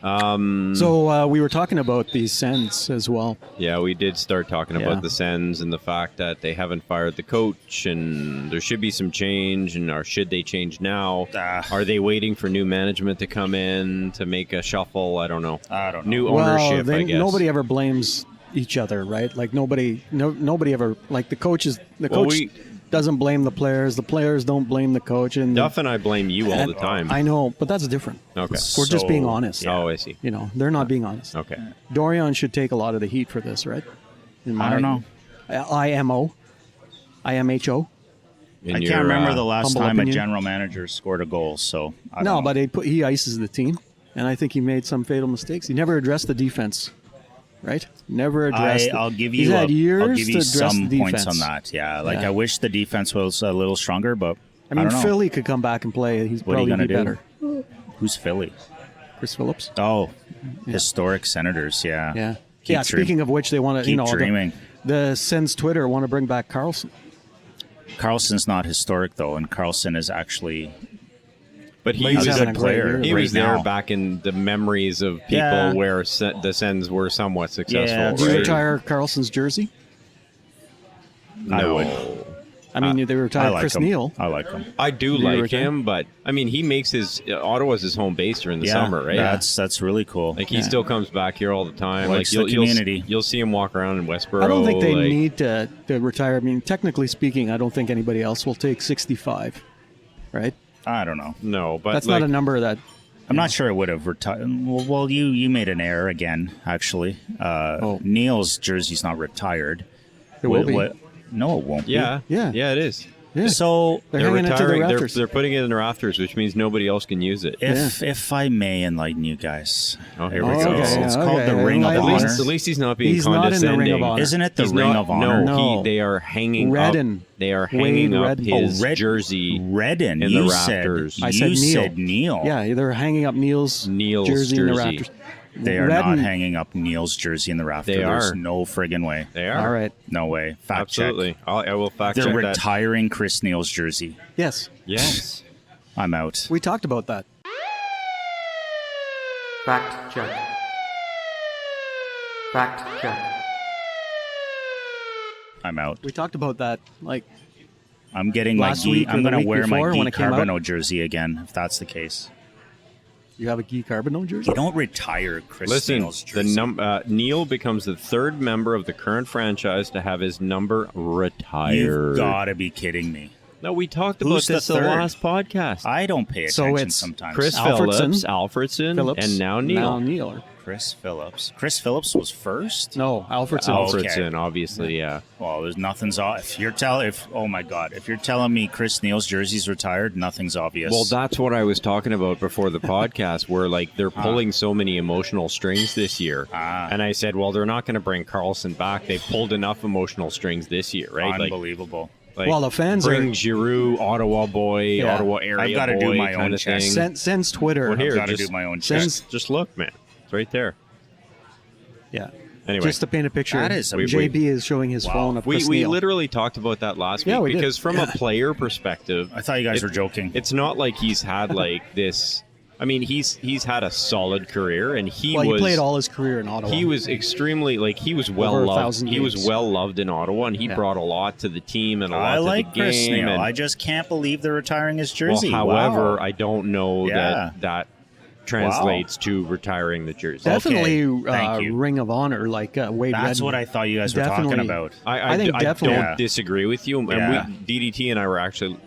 Speaker 3: So we were talking about these sends as well.
Speaker 1: Yeah, we did start talking
Speaker 3: Yeah.
Speaker 1: about the Sens and the fact that they haven't fired the coach, and there should be some change, or should they change now? Are they waiting for new management to come in to make a shuffle? I don't know.
Speaker 2: I don't know.
Speaker 1: New ownership, I guess.
Speaker 3: Nobody ever blames each other, right? Like nobody ever like the coaches. The
Speaker 1: Well,
Speaker 3: coach doesn't blame the players. The players don't blame the coach. And
Speaker 1: Duff and I blame you all the time.
Speaker 3: I know, but that's different.
Speaker 1: Okay.
Speaker 3: We're just being honest.
Speaker 1: Oh, I see.
Speaker 3: You know, they're not being honest.
Speaker 1: Okay.
Speaker 3: Dorian should take a lot of the heat for this, right?
Speaker 2: I don't know.
Speaker 3: IMO. IMHO.
Speaker 1: In
Speaker 2: I
Speaker 1: your,
Speaker 2: can't remember the last
Speaker 3: humble
Speaker 2: time
Speaker 3: opinion.
Speaker 2: a general manager scored a goal. So I
Speaker 3: No,
Speaker 2: don't know.
Speaker 3: but he ices the team, and I think he made some fatal mistakes. He never addressed the defense, right? Never addressed.
Speaker 2: I'll give
Speaker 3: He's
Speaker 2: you
Speaker 3: had years
Speaker 2: I'll give
Speaker 3: to
Speaker 2: you
Speaker 3: address
Speaker 2: some
Speaker 3: the
Speaker 2: points
Speaker 3: defense.
Speaker 2: on that. Yeah, like
Speaker 3: Yeah.
Speaker 2: I wish the defense was a little stronger, but
Speaker 3: I mean,
Speaker 2: don't know.
Speaker 3: Philly could come back and play. He's
Speaker 2: What are you
Speaker 3: probably
Speaker 2: gonna
Speaker 3: be
Speaker 2: do?
Speaker 3: better.
Speaker 2: Who's Philly?
Speaker 3: Chris Phillips.
Speaker 2: Oh, historic Senators. Yeah.
Speaker 3: Yeah.
Speaker 2: Keep
Speaker 3: Yeah. Speaking of which, they want to.
Speaker 2: keep dreaming.
Speaker 3: The Sens Twitter want to bring back Carlson.
Speaker 2: Carlson's not historic though, and Carlson is actually
Speaker 1: But he
Speaker 3: He's
Speaker 1: was
Speaker 3: having
Speaker 1: a
Speaker 3: a great
Speaker 1: player.
Speaker 3: year
Speaker 1: He
Speaker 2: right
Speaker 1: was there
Speaker 2: now.
Speaker 1: back in the memories of people
Speaker 2: Yeah.
Speaker 1: where the Sens were somewhat successful.
Speaker 2: Yeah,
Speaker 3: Do you
Speaker 1: right?
Speaker 3: retire Carlson's jersey?
Speaker 2: I
Speaker 1: No.
Speaker 2: would.
Speaker 3: I mean, they
Speaker 2: I
Speaker 3: retired
Speaker 2: like
Speaker 3: Chris
Speaker 2: him.
Speaker 3: Neal.
Speaker 2: I like him.
Speaker 1: I do
Speaker 3: you
Speaker 1: like
Speaker 3: retire?
Speaker 1: him, but I mean, he makes his Ottawa's his home base during the
Speaker 2: Yeah,
Speaker 1: summer, right?
Speaker 2: That's really cool.
Speaker 1: Like he still comes back here all the time.
Speaker 2: Likes
Speaker 1: like
Speaker 2: the community.
Speaker 1: You'll see him walk around in Westboro.
Speaker 3: I don't think they
Speaker 1: like,
Speaker 3: need to retire. I mean, technically speaking, I don't think anybody else will take 65, right?
Speaker 2: I don't know.
Speaker 1: No, but
Speaker 3: That's
Speaker 1: like,
Speaker 3: not a number that.
Speaker 2: I'm not sure it would have retired. Well, you made an error again. Actually, Neil's jersey's not retired.
Speaker 3: It will be.
Speaker 2: No, it won't.
Speaker 1: Yeah,
Speaker 3: Yeah.
Speaker 1: it is.
Speaker 3: Yeah.
Speaker 2: So
Speaker 3: They're hanging it to the
Speaker 1: retiring.
Speaker 3: rafters.
Speaker 1: They're putting it in the rafters, which means nobody else can use it.
Speaker 2: if I may enlighten you guys,
Speaker 1: Oh,
Speaker 2: here
Speaker 1: here
Speaker 2: we
Speaker 1: we
Speaker 2: go.
Speaker 1: go.
Speaker 3: Okay,
Speaker 2: It's
Speaker 3: okay.
Speaker 2: called the Ring of
Speaker 3: At
Speaker 2: Honor.
Speaker 3: least-
Speaker 1: At least he's not being
Speaker 3: He's not in the
Speaker 1: condescending.
Speaker 3: Ring of Honor.
Speaker 2: Isn't it the
Speaker 1: He's
Speaker 2: Ring
Speaker 1: not-
Speaker 2: of Honor?
Speaker 3: No.
Speaker 1: they are hanging
Speaker 3: Redden.
Speaker 1: up. They are hanging
Speaker 3: Wade
Speaker 1: up
Speaker 3: Redden.
Speaker 1: his
Speaker 2: Red-
Speaker 1: jersey.
Speaker 2: Redden.
Speaker 1: in
Speaker 2: You
Speaker 1: the
Speaker 2: said
Speaker 1: rafters.
Speaker 3: I
Speaker 2: you
Speaker 3: said Neil.
Speaker 2: said Neil.
Speaker 3: Yeah, they're hanging up Neil's
Speaker 1: Neil's
Speaker 3: in the
Speaker 1: jersey.
Speaker 3: rafters.
Speaker 2: They are
Speaker 3: Redden-
Speaker 2: not hanging up Neil's jersey in the rafters.
Speaker 1: They
Speaker 2: There's
Speaker 1: are.
Speaker 2: no friggin' way.
Speaker 1: They are.
Speaker 3: All right.
Speaker 2: No way. Fact
Speaker 1: Absolutely.
Speaker 2: check.
Speaker 1: I will fact
Speaker 2: They're
Speaker 1: check that.
Speaker 2: retiring Chris Neil's jersey.
Speaker 3: Yes,
Speaker 1: Yes.
Speaker 2: I'm out.
Speaker 3: we talked about that.
Speaker 4: Fact check. Fact check.
Speaker 2: I'm out.
Speaker 3: We talked about that. Like,
Speaker 2: I'm getting my
Speaker 3: Last
Speaker 2: Guy.
Speaker 3: week or
Speaker 2: I'm
Speaker 3: the
Speaker 2: gonna
Speaker 3: week
Speaker 2: wear my
Speaker 3: before
Speaker 2: Guy
Speaker 3: when it came out?
Speaker 2: Carbonneau jersey again, if that's the case.
Speaker 3: you have a Guy Carbonneau jersey?
Speaker 2: You don't retire Chris
Speaker 1: Listen,
Speaker 2: Neil's
Speaker 1: the
Speaker 2: jersey.
Speaker 1: Neil becomes the third member of the current franchise to have his number retired.
Speaker 2: You've got to be kidding me.
Speaker 1: No, we talked
Speaker 2: Who's
Speaker 1: about this
Speaker 2: the
Speaker 1: in the
Speaker 2: third?
Speaker 1: last podcast.
Speaker 2: I don't pay
Speaker 3: So
Speaker 2: attention
Speaker 3: it's
Speaker 2: sometimes.
Speaker 1: Chris
Speaker 3: Alfredson,
Speaker 1: Alfredson, and now Neil.
Speaker 3: Neil.
Speaker 2: Chris Phillips. Chris Phillips was first?
Speaker 3: No, Alfredson.
Speaker 2: Okay.
Speaker 1: Alfredson, obviously, yeah.
Speaker 2: Well, there's nothing's off. Oh my God, if you're telling me Chris Neil's jersey's retired, nothing's obvious.
Speaker 1: Well, that's what I was talking about before the podcast, where like they're pulling so many emotional strings this year. And I said, well, they're not going to bring Carlson back. They've pulled enough emotional strings this year, right?
Speaker 2: Unbelievable.
Speaker 1: Like,
Speaker 3: Well, the fans
Speaker 1: bring
Speaker 3: are-
Speaker 1: Giroux, Ottawa boy,
Speaker 3: Yeah.
Speaker 1: Ottawa area
Speaker 2: I've gotta
Speaker 1: boy
Speaker 2: do my
Speaker 1: kind
Speaker 2: own
Speaker 1: of
Speaker 2: check.
Speaker 1: thing.
Speaker 3: Sends Twitter.
Speaker 1: Well, here,
Speaker 2: I've got to
Speaker 1: just-
Speaker 2: do my own check.
Speaker 1: Just look, man. It's right there.
Speaker 3: Yeah.
Speaker 1: Anyway.
Speaker 3: Just to paint a picture,
Speaker 2: That is a-
Speaker 3: JB is showing his
Speaker 2: Wow.
Speaker 3: phone of
Speaker 1: We
Speaker 3: Chris
Speaker 1: we
Speaker 3: Neil.
Speaker 1: literally talked about that last
Speaker 3: Yeah,
Speaker 1: week
Speaker 3: we did.
Speaker 1: because from a player perspective,
Speaker 2: I thought you guys were joking.
Speaker 1: it's not like he's had like this. I mean, he's had a solid career, and he
Speaker 3: Well, he
Speaker 1: was
Speaker 3: played all his career in Ottawa.
Speaker 1: he was extremely like he was well
Speaker 3: Over
Speaker 1: loved.
Speaker 3: 1,000
Speaker 1: He was
Speaker 3: games.
Speaker 1: well loved in Ottawa, and he
Speaker 3: Yeah.
Speaker 1: brought a lot to the team and a lot
Speaker 2: I
Speaker 1: to
Speaker 2: like
Speaker 1: the game.
Speaker 2: Chris Neil.
Speaker 1: and-
Speaker 2: I just can't believe they're retiring his jersey.
Speaker 1: well, however,
Speaker 2: Wow.
Speaker 1: I don't know
Speaker 2: Yeah.
Speaker 1: that translates to retiring the jersey.
Speaker 3: definitely
Speaker 2: thank you.
Speaker 3: Ring of Honor, like Wade
Speaker 2: That's
Speaker 3: Redden.
Speaker 2: what I thought you guys were talking
Speaker 3: Definitely.
Speaker 2: about.
Speaker 1: I
Speaker 3: think definitely-
Speaker 1: don't
Speaker 2: Yeah.
Speaker 1: disagree with you. And
Speaker 2: Yeah.
Speaker 1: DDT and I were actually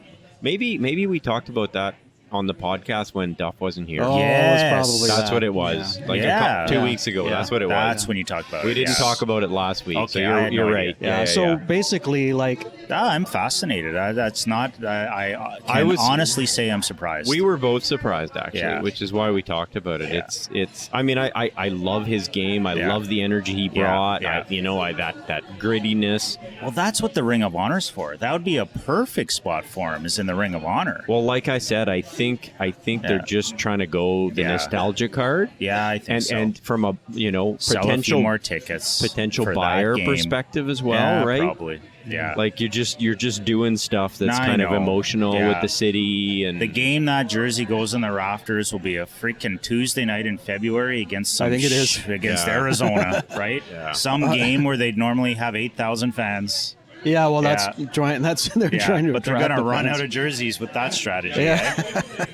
Speaker 1: Maybe we talked about that on the podcast when Duff wasn't here.
Speaker 3: Oh,
Speaker 2: Yes.
Speaker 3: it's probably
Speaker 1: That's
Speaker 3: that.
Speaker 1: what it was.
Speaker 3: Yeah.
Speaker 1: Like
Speaker 2: Yeah.
Speaker 1: 2 weeks ago.
Speaker 3: Yeah.
Speaker 1: That's what it
Speaker 2: That's
Speaker 1: was.
Speaker 2: when you talked about
Speaker 1: We
Speaker 2: it.
Speaker 1: didn't
Speaker 2: yes.
Speaker 1: talk about it last week.
Speaker 2: Okay,
Speaker 1: so
Speaker 2: I had
Speaker 1: you're
Speaker 2: no
Speaker 1: right.
Speaker 2: idea.
Speaker 3: Yeah. So basically, like,
Speaker 2: I'm fascinated. That's not. I can honestly say I'm surprised.
Speaker 1: We were both surprised, actually,
Speaker 2: Yeah.
Speaker 1: which is why we talked about it.
Speaker 2: Yeah.
Speaker 1: It's. I mean, I love his game. I
Speaker 2: Yeah.
Speaker 1: love the energy he brought.
Speaker 2: Yeah.
Speaker 1: That grittiness.
Speaker 2: Well, that's what the Ring of Honor's for. That would be a perfect spot for him. Is in the Ring of Honor.
Speaker 1: Well, like I said, I think they're just trying to go the
Speaker 2: Yeah.
Speaker 1: nostalgia card.
Speaker 2: Yeah, I think so.
Speaker 1: And from a
Speaker 2: Sell a few
Speaker 1: potential
Speaker 2: more tickets,
Speaker 1: potential
Speaker 2: for that
Speaker 1: buyer
Speaker 2: game.
Speaker 1: perspective as well,
Speaker 2: Yeah,
Speaker 1: right?
Speaker 2: Probably. Yeah.
Speaker 1: Like you're just doing stuff that's
Speaker 2: I
Speaker 1: kind of
Speaker 2: know.
Speaker 1: emotional
Speaker 2: Yeah.
Speaker 1: with the city and
Speaker 2: The game that jersey goes in the rafters will be a freaking Tuesday night in February against some
Speaker 3: I think it is.
Speaker 2: against
Speaker 1: Yeah.
Speaker 2: Arizona, right? Some game where they'd normally have 8,000 fans.
Speaker 3: yeah, well,
Speaker 2: Yeah.
Speaker 3: that's trying. That's they're
Speaker 2: Yeah,
Speaker 3: trying to.
Speaker 2: but they're
Speaker 3: attract
Speaker 2: going to
Speaker 3: the
Speaker 2: run
Speaker 3: fans.
Speaker 2: out of jerseys with that strategy.
Speaker 3: Yeah.
Speaker 2: eh?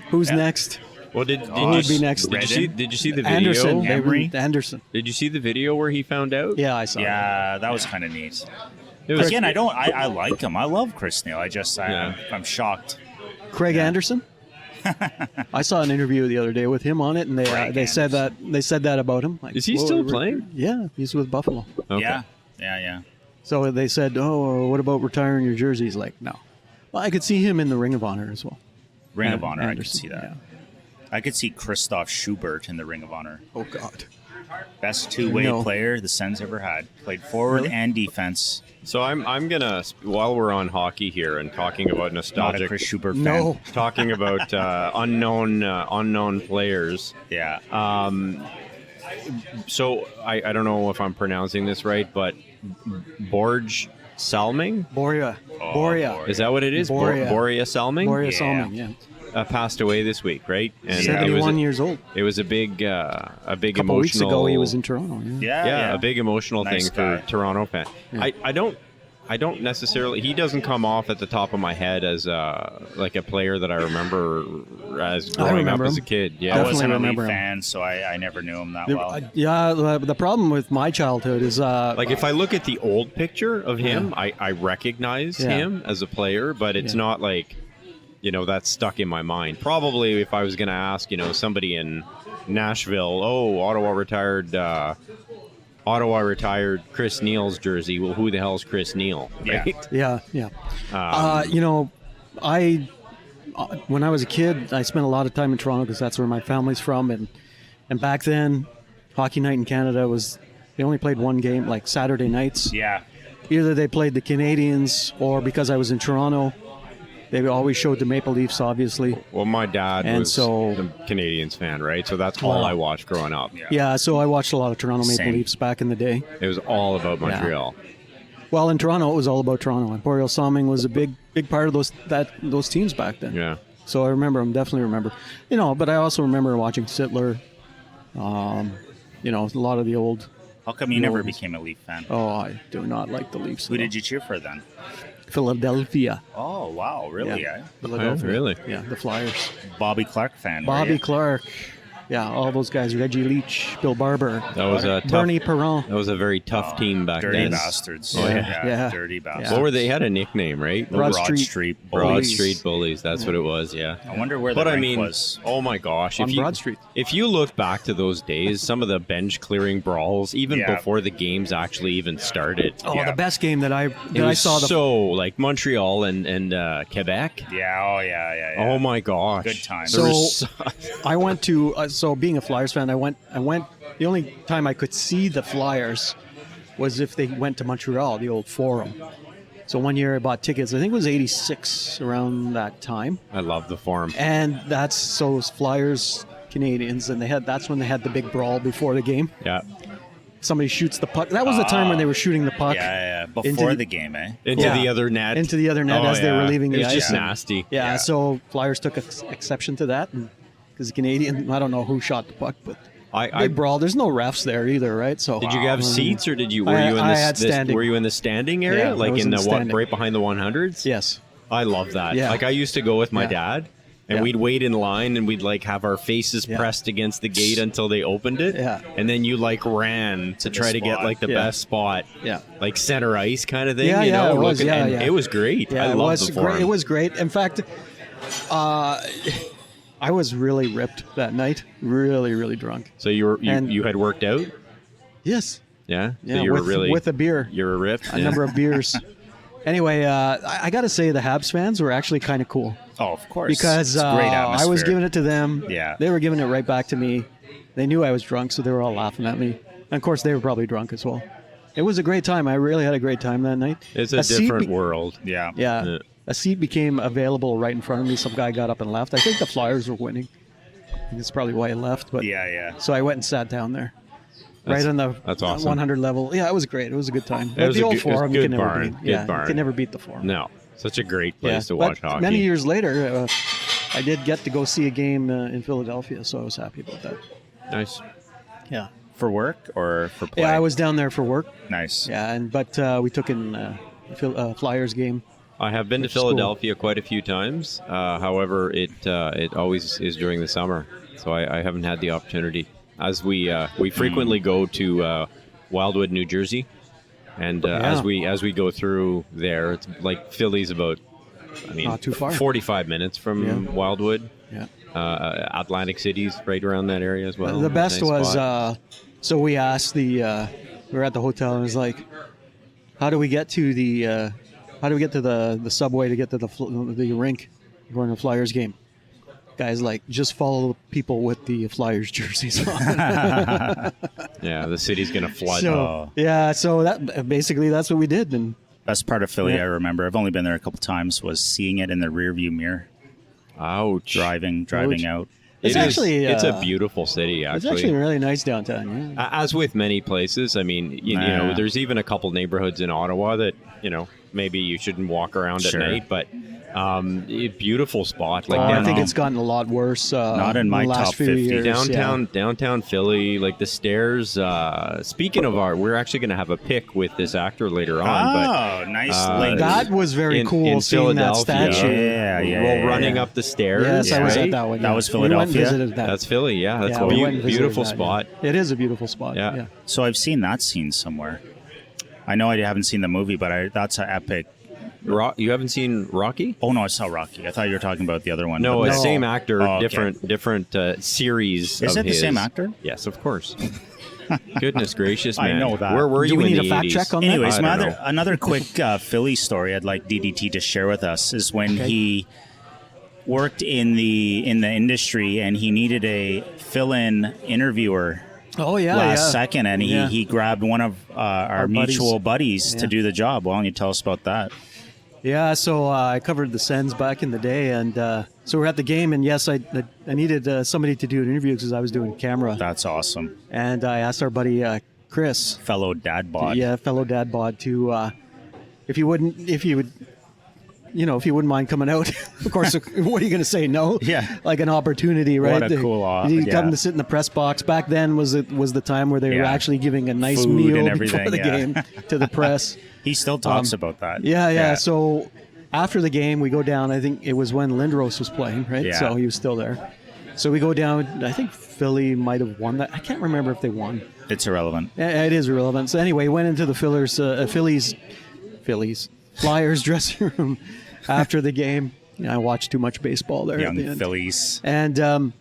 Speaker 3: Who's next?
Speaker 1: Well, did
Speaker 3: Who would be next?
Speaker 1: Did you see the video?
Speaker 3: Anderson.
Speaker 2: Emery?
Speaker 3: Anderson.
Speaker 1: Did you see the video where he found out?
Speaker 3: Yeah, I saw.
Speaker 2: Yeah, that was kind of neat.
Speaker 1: It was,
Speaker 2: Again, I like him. I love Chris Neal. I'm shocked.
Speaker 3: That. Craig Anderson. I saw an interview the other day with him on it, and they said that about him. Like,
Speaker 1: Is he
Speaker 3: whoa,
Speaker 1: still
Speaker 3: we're-
Speaker 1: playing?
Speaker 3: Yeah, he's with Buffalo.
Speaker 1: Okay.
Speaker 2: Yeah.
Speaker 3: So they said, "Oh, what about retiring your jersey?" He's like, "No." Well, I could see him in the Ring of Honor as well.
Speaker 2: Ring of
Speaker 3: And
Speaker 2: Honor, I could
Speaker 3: Anderson,
Speaker 2: see that.
Speaker 3: yeah.
Speaker 2: I could see Christoph Schubert in the Ring of Honor.
Speaker 3: Oh God.
Speaker 2: Best two-way
Speaker 3: No.
Speaker 2: player the Sens ever had. Played forward and defense.
Speaker 1: So I'm gonna, while we're on hockey here and talking about
Speaker 2: Not a
Speaker 1: nostalgic,
Speaker 2: Chris Schubert fan.
Speaker 3: No.
Speaker 1: talking about unknown players.
Speaker 2: Yeah.
Speaker 1: So I don't know if I'm pronouncing this right, but Borj Salming,
Speaker 3: Boria.
Speaker 2: Oh,
Speaker 3: Boria.
Speaker 1: is that what it is?
Speaker 3: Boria.
Speaker 1: Boria Salming
Speaker 3: Boria
Speaker 2: Yeah.
Speaker 3: Salmon. Yeah.
Speaker 1: passed away this week, right? And
Speaker 2: Yeah.
Speaker 1: it was
Speaker 3: 71 years old.
Speaker 1: It was a big
Speaker 3: A couple
Speaker 1: emotional.
Speaker 3: weeks ago, he was in Toronto. Yeah.
Speaker 2: Yeah.
Speaker 1: a big emotional
Speaker 2: Nice
Speaker 1: thing for
Speaker 2: guy.
Speaker 1: Toronto fan.
Speaker 3: Yeah.
Speaker 1: I don't necessarily. He doesn't come off at the top of my head as like a player that I remember as growing up
Speaker 3: remember
Speaker 1: as a
Speaker 3: him.
Speaker 1: kid.
Speaker 2: I
Speaker 1: Yeah,
Speaker 3: Definitely
Speaker 2: wasn't a
Speaker 3: remember
Speaker 2: Leaf
Speaker 3: him.
Speaker 2: fan, so I never knew him that well.
Speaker 3: Yeah, the problem with my childhood is
Speaker 1: like if I look at the old picture of him,
Speaker 3: Yeah.
Speaker 1: I recognize
Speaker 3: Yeah.
Speaker 1: him as a player, but it's
Speaker 3: Yeah.
Speaker 1: not like that's stuck in my mind. Probably if I was going to ask somebody in Nashville, Ottawa retired Chris Neal's jersey. Well, who the hell's Chris Neal?
Speaker 2: Yeah.
Speaker 1: Right?
Speaker 3: Yeah. I when I was a kid, I spent a lot of time in Toronto because that's where my family's from, and back then, Hockey Night in Canada was they only played one game, like Saturday nights.
Speaker 2: Yeah.
Speaker 3: Either they played the Canadians, or because I was in Toronto, they always showed the Maple Leafs, obviously.
Speaker 1: Well, my dad
Speaker 3: And
Speaker 1: was
Speaker 3: so-
Speaker 1: the Canadians fan, right? So that's all I watched growing up.
Speaker 3: Yeah, so I watched a lot of Toronto Maple
Speaker 2: Same.
Speaker 3: Leafs back in the day.
Speaker 1: It was all about Montreal.
Speaker 3: Well, in Toronto, it was all about Toronto, and Boreal Salming was a big part of those teams back then.
Speaker 1: Yeah.
Speaker 3: So I definitely remember. But I also remember watching Sittler. A lot of the old.
Speaker 2: How come you never
Speaker 3: ones.
Speaker 2: became a Leaf fan?
Speaker 3: Oh, I do not like the Leafs.
Speaker 2: Who did you cheer for then?
Speaker 3: Philadelphia.
Speaker 2: Oh, wow. Really?
Speaker 3: Yeah.
Speaker 2: Eh?
Speaker 3: Philadelphia.
Speaker 1: really?
Speaker 3: Yeah, the Flyers.
Speaker 2: Bobby Clark fan. were
Speaker 3: Bobby
Speaker 2: you?
Speaker 3: Clark. Yeah, all those guys. Reggie Leach, Bill Barber,
Speaker 1: That was a tough.
Speaker 3: Bernie Perron.
Speaker 1: That was a very tough team back
Speaker 2: Dirty
Speaker 1: then.
Speaker 2: bastards.
Speaker 1: Oh,
Speaker 3: yeah.
Speaker 2: Dirty bastards.
Speaker 1: What were they? Had a nickname, right?
Speaker 3: Broad
Speaker 2: Broad
Speaker 3: Street
Speaker 2: Street.
Speaker 1: Broad
Speaker 3: Bullies.
Speaker 1: Street Bullies. That's what it was. Yeah.
Speaker 2: I wonder where the
Speaker 1: But I
Speaker 2: rink
Speaker 1: mean,
Speaker 2: was.
Speaker 1: oh my gosh!
Speaker 3: On Broad Street.
Speaker 1: If you look back to those days, some of the bench clearing brawls, even
Speaker 2: Yeah.
Speaker 1: before the games actually even started.
Speaker 3: Oh,
Speaker 2: Yeah.
Speaker 3: the best game that I
Speaker 1: It was
Speaker 3: saw.
Speaker 1: so like Montreal and Quebec.
Speaker 2: Yeah. Oh, yeah.
Speaker 1: Oh my gosh!
Speaker 2: Good times.
Speaker 1: There
Speaker 3: So-
Speaker 1: was
Speaker 3: I went to being a Flyers fan, I went. The only time I could see the Flyers was if they went to Montreal, the old Forum. So one year I bought tickets. I think it was '86 around that time,
Speaker 1: I love the Forum.
Speaker 3: and it was Flyers Canadians, and that's when they had the big brawl before the game.
Speaker 1: Yeah.
Speaker 3: Somebody shoots the puck. That was the time when they were shooting the puck
Speaker 2: Yeah.
Speaker 3: Into
Speaker 2: Before
Speaker 3: the-
Speaker 2: the game, eh?
Speaker 1: Into
Speaker 3: Yeah.
Speaker 1: the other net.
Speaker 3: into the other net
Speaker 1: Oh,
Speaker 3: as they were
Speaker 1: yeah.
Speaker 3: leaving the
Speaker 1: It was
Speaker 3: ice.
Speaker 1: just
Speaker 3: and-
Speaker 1: nasty.
Speaker 3: Yeah,
Speaker 2: Yeah.
Speaker 3: so Flyers took exception to that, because the Canadian, I don't know who shot the puck, but
Speaker 1: I
Speaker 3: big brawl. There's no refs there either, right? So
Speaker 1: Did you have seats or were you in
Speaker 3: I had standing.
Speaker 1: were you in the standing area,
Speaker 3: Yeah, I
Speaker 1: like
Speaker 3: was
Speaker 1: in
Speaker 3: in
Speaker 1: the
Speaker 3: standing.
Speaker 1: right behind the 100s?
Speaker 3: Yes.
Speaker 1: I love that.
Speaker 3: Yeah.
Speaker 1: Like I used to go with my
Speaker 3: Yeah.
Speaker 1: dad, And we'd wait in line, and we'd like have our faces pressed against the gate until they opened it.
Speaker 3: Yeah.
Speaker 1: And then you like ran to try to get like the best spot.
Speaker 3: Yeah.
Speaker 1: Like center ice kind of thing.
Speaker 3: Yeah,
Speaker 1: you know,
Speaker 3: it was.
Speaker 1: and it was great.
Speaker 3: Yeah,
Speaker 1: I loved the forum.
Speaker 3: Great. It was great. In fact, I was really ripped that night. Really, really drunk.
Speaker 1: So you had worked out?
Speaker 3: Yes.
Speaker 1: Yeah.
Speaker 3: Yeah.
Speaker 1: So you were really
Speaker 3: with a beer.
Speaker 1: You were ripped.
Speaker 3: A number of beers. Anyway, I got to say the Habs fans were actually kind of cool.
Speaker 2: Oh, of course.
Speaker 3: Because
Speaker 2: it's great atmosphere.
Speaker 3: I was giving it to them.
Speaker 2: Yeah.
Speaker 3: They were giving it right back to me. They knew I was drunk, so they were all laughing at me. And of course, they were probably drunk as well. It was a great time. I really had a great time that night.
Speaker 1: It's a different world.
Speaker 2: Yeah.
Speaker 3: Yeah. A seat became available right in front of me. Some guy got up and left. I think the Flyers were winning. That's probably why I left. But
Speaker 2: yeah.
Speaker 3: So I went and sat down there. Right on the
Speaker 1: that's awesome.
Speaker 3: 100 level. Yeah, it was great. It was a good time.
Speaker 1: It was
Speaker 3: the
Speaker 1: a
Speaker 3: old
Speaker 1: good-
Speaker 3: Forum,
Speaker 1: it was
Speaker 3: you
Speaker 1: good
Speaker 3: can never
Speaker 1: barn.
Speaker 3: beat.
Speaker 1: Good
Speaker 3: Yeah,
Speaker 1: barn.
Speaker 3: you can never beat the Forum.
Speaker 1: No. Such a great place
Speaker 3: Yeah,
Speaker 1: to watch
Speaker 3: but
Speaker 1: hockey.
Speaker 3: many years later, I did get to go see a game in Philadelphia, so I was happy about that.
Speaker 1: Nice.
Speaker 3: Yeah.
Speaker 2: For work or for play?
Speaker 3: Yeah, I was down there for work.
Speaker 2: Nice.
Speaker 3: Yeah, but we took in Flyers game.
Speaker 1: I have been to
Speaker 3: Which is cool.
Speaker 1: Philadelphia quite a few times. However, it always is during the summer, so I haven't had the opportunity. As we frequently go to Wildwood, New Jersey, and as we go through there, it's like Philly's about,
Speaker 3: Not too far.
Speaker 1: 45 minutes from Wildwood.
Speaker 3: Yeah.
Speaker 1: Atlantic City's right around that area as well.
Speaker 3: The best
Speaker 1: Nice
Speaker 3: was
Speaker 1: spot.
Speaker 3: so we asked we were at the hotel and it was like, how do we get to the subway to get to the rink going to the Flyers game? Guys, like, just follow people with the Flyers jerseys on.
Speaker 1: Yeah, the city's gonna flood.
Speaker 3: So that basically that's what we did. And
Speaker 2: Best part of Philly I remember, I've only been there a couple times, was seeing it in the rearview mirror.
Speaker 1: Ouch.
Speaker 2: Driving out.
Speaker 3: It's
Speaker 1: it's a beautiful city,
Speaker 3: it's
Speaker 1: actually.
Speaker 3: actually really nice downtown. Yeah.
Speaker 1: As with many places, I mean, you know, there's even a couple neighborhoods in Ottawa that, you know, maybe you shouldn't walk around
Speaker 2: Sure.
Speaker 1: at night, but beautiful spot. Like
Speaker 3: I think it's gotten a lot worse.
Speaker 2: Not in my
Speaker 3: the last
Speaker 2: top
Speaker 3: few
Speaker 2: 50.
Speaker 3: years.
Speaker 1: downtown Philly, like the stairs. Speaking of art, we're actually going to have a pic with this actor later on.
Speaker 2: Nice
Speaker 1: Yeah.
Speaker 2: link.
Speaker 3: That was very cool
Speaker 1: in
Speaker 3: seeing that
Speaker 1: Philadelphia.
Speaker 3: statue.
Speaker 1: Running up the stairs.
Speaker 3: Yes, I was
Speaker 1: right?
Speaker 3: at that one.
Speaker 2: That
Speaker 3: yeah.
Speaker 2: was
Speaker 3: We went and
Speaker 2: Philadelphia?
Speaker 3: visited that.
Speaker 1: That's Philly, yeah. That's
Speaker 3: Yeah,
Speaker 1: a
Speaker 3: we went and visited
Speaker 1: beautiful
Speaker 3: that,
Speaker 1: spot.
Speaker 3: yeah. It is a beautiful spot.
Speaker 1: Yeah.
Speaker 2: So I've seen that scene somewhere. I know I haven't seen the movie, but that's an epic.
Speaker 1: You haven't seen Rocky?
Speaker 2: Oh no, I saw Rocky. I thought you were talking about the other one.
Speaker 1: No,
Speaker 2: But
Speaker 1: it's same actor,
Speaker 2: Oh, okay.
Speaker 1: different series.
Speaker 2: Is
Speaker 1: of
Speaker 2: it the
Speaker 1: his.
Speaker 2: same actor?
Speaker 1: Yes, of course. Goodness gracious,
Speaker 2: I
Speaker 1: man!
Speaker 2: know that.
Speaker 1: Where were
Speaker 3: Do
Speaker 1: you
Speaker 3: we
Speaker 1: in
Speaker 3: need
Speaker 1: the
Speaker 3: a fact
Speaker 1: 80s?
Speaker 3: check on that?
Speaker 2: Anyways,
Speaker 1: I don't know.
Speaker 2: another quick Philly story I'd like DDT to share with us is when he worked in the industry and he needed a fill-in interviewer
Speaker 3: Oh yeah,
Speaker 2: last
Speaker 3: yeah.
Speaker 2: second, and
Speaker 3: Yeah.
Speaker 2: he grabbed one of our mutual buddies to
Speaker 3: Yeah.
Speaker 2: do the job. Why don't you tell us about that?
Speaker 3: Yeah, so I covered the Sens back in the day, and so we're at the game, and yes, I needed somebody to do an interview because I was doing camera,
Speaker 2: That's awesome.
Speaker 3: and I asked our buddy Chris,
Speaker 2: Fellow dad bod.
Speaker 3: fellow dad bod, to if he wouldn't mind coming out. Of course, what are you going to say? No.
Speaker 2: Yeah.
Speaker 3: Like an opportunity, right?
Speaker 2: What a cool
Speaker 3: He'd
Speaker 2: yeah.
Speaker 3: come to sit in the press box. Back then was the time where they were
Speaker 2: Yeah.
Speaker 3: actually giving a nice
Speaker 2: Food
Speaker 3: meal
Speaker 2: and
Speaker 3: before
Speaker 2: everything,
Speaker 3: the
Speaker 2: yeah.
Speaker 3: game to the press.
Speaker 2: He still talks about that.
Speaker 3: Yeah. So after the game, we go down. I think it was when Lindros was playing, right?
Speaker 2: Yeah.
Speaker 3: So he was still there. So we go down. I think Philly might have won that. I can't remember if they won.
Speaker 2: It's irrelevant.
Speaker 3: It is irrelevant. So anyway, went into the Flyers dressing room after the game. I watched too much baseball there at the
Speaker 2: Young
Speaker 3: end.
Speaker 2: Phillies.
Speaker 3: And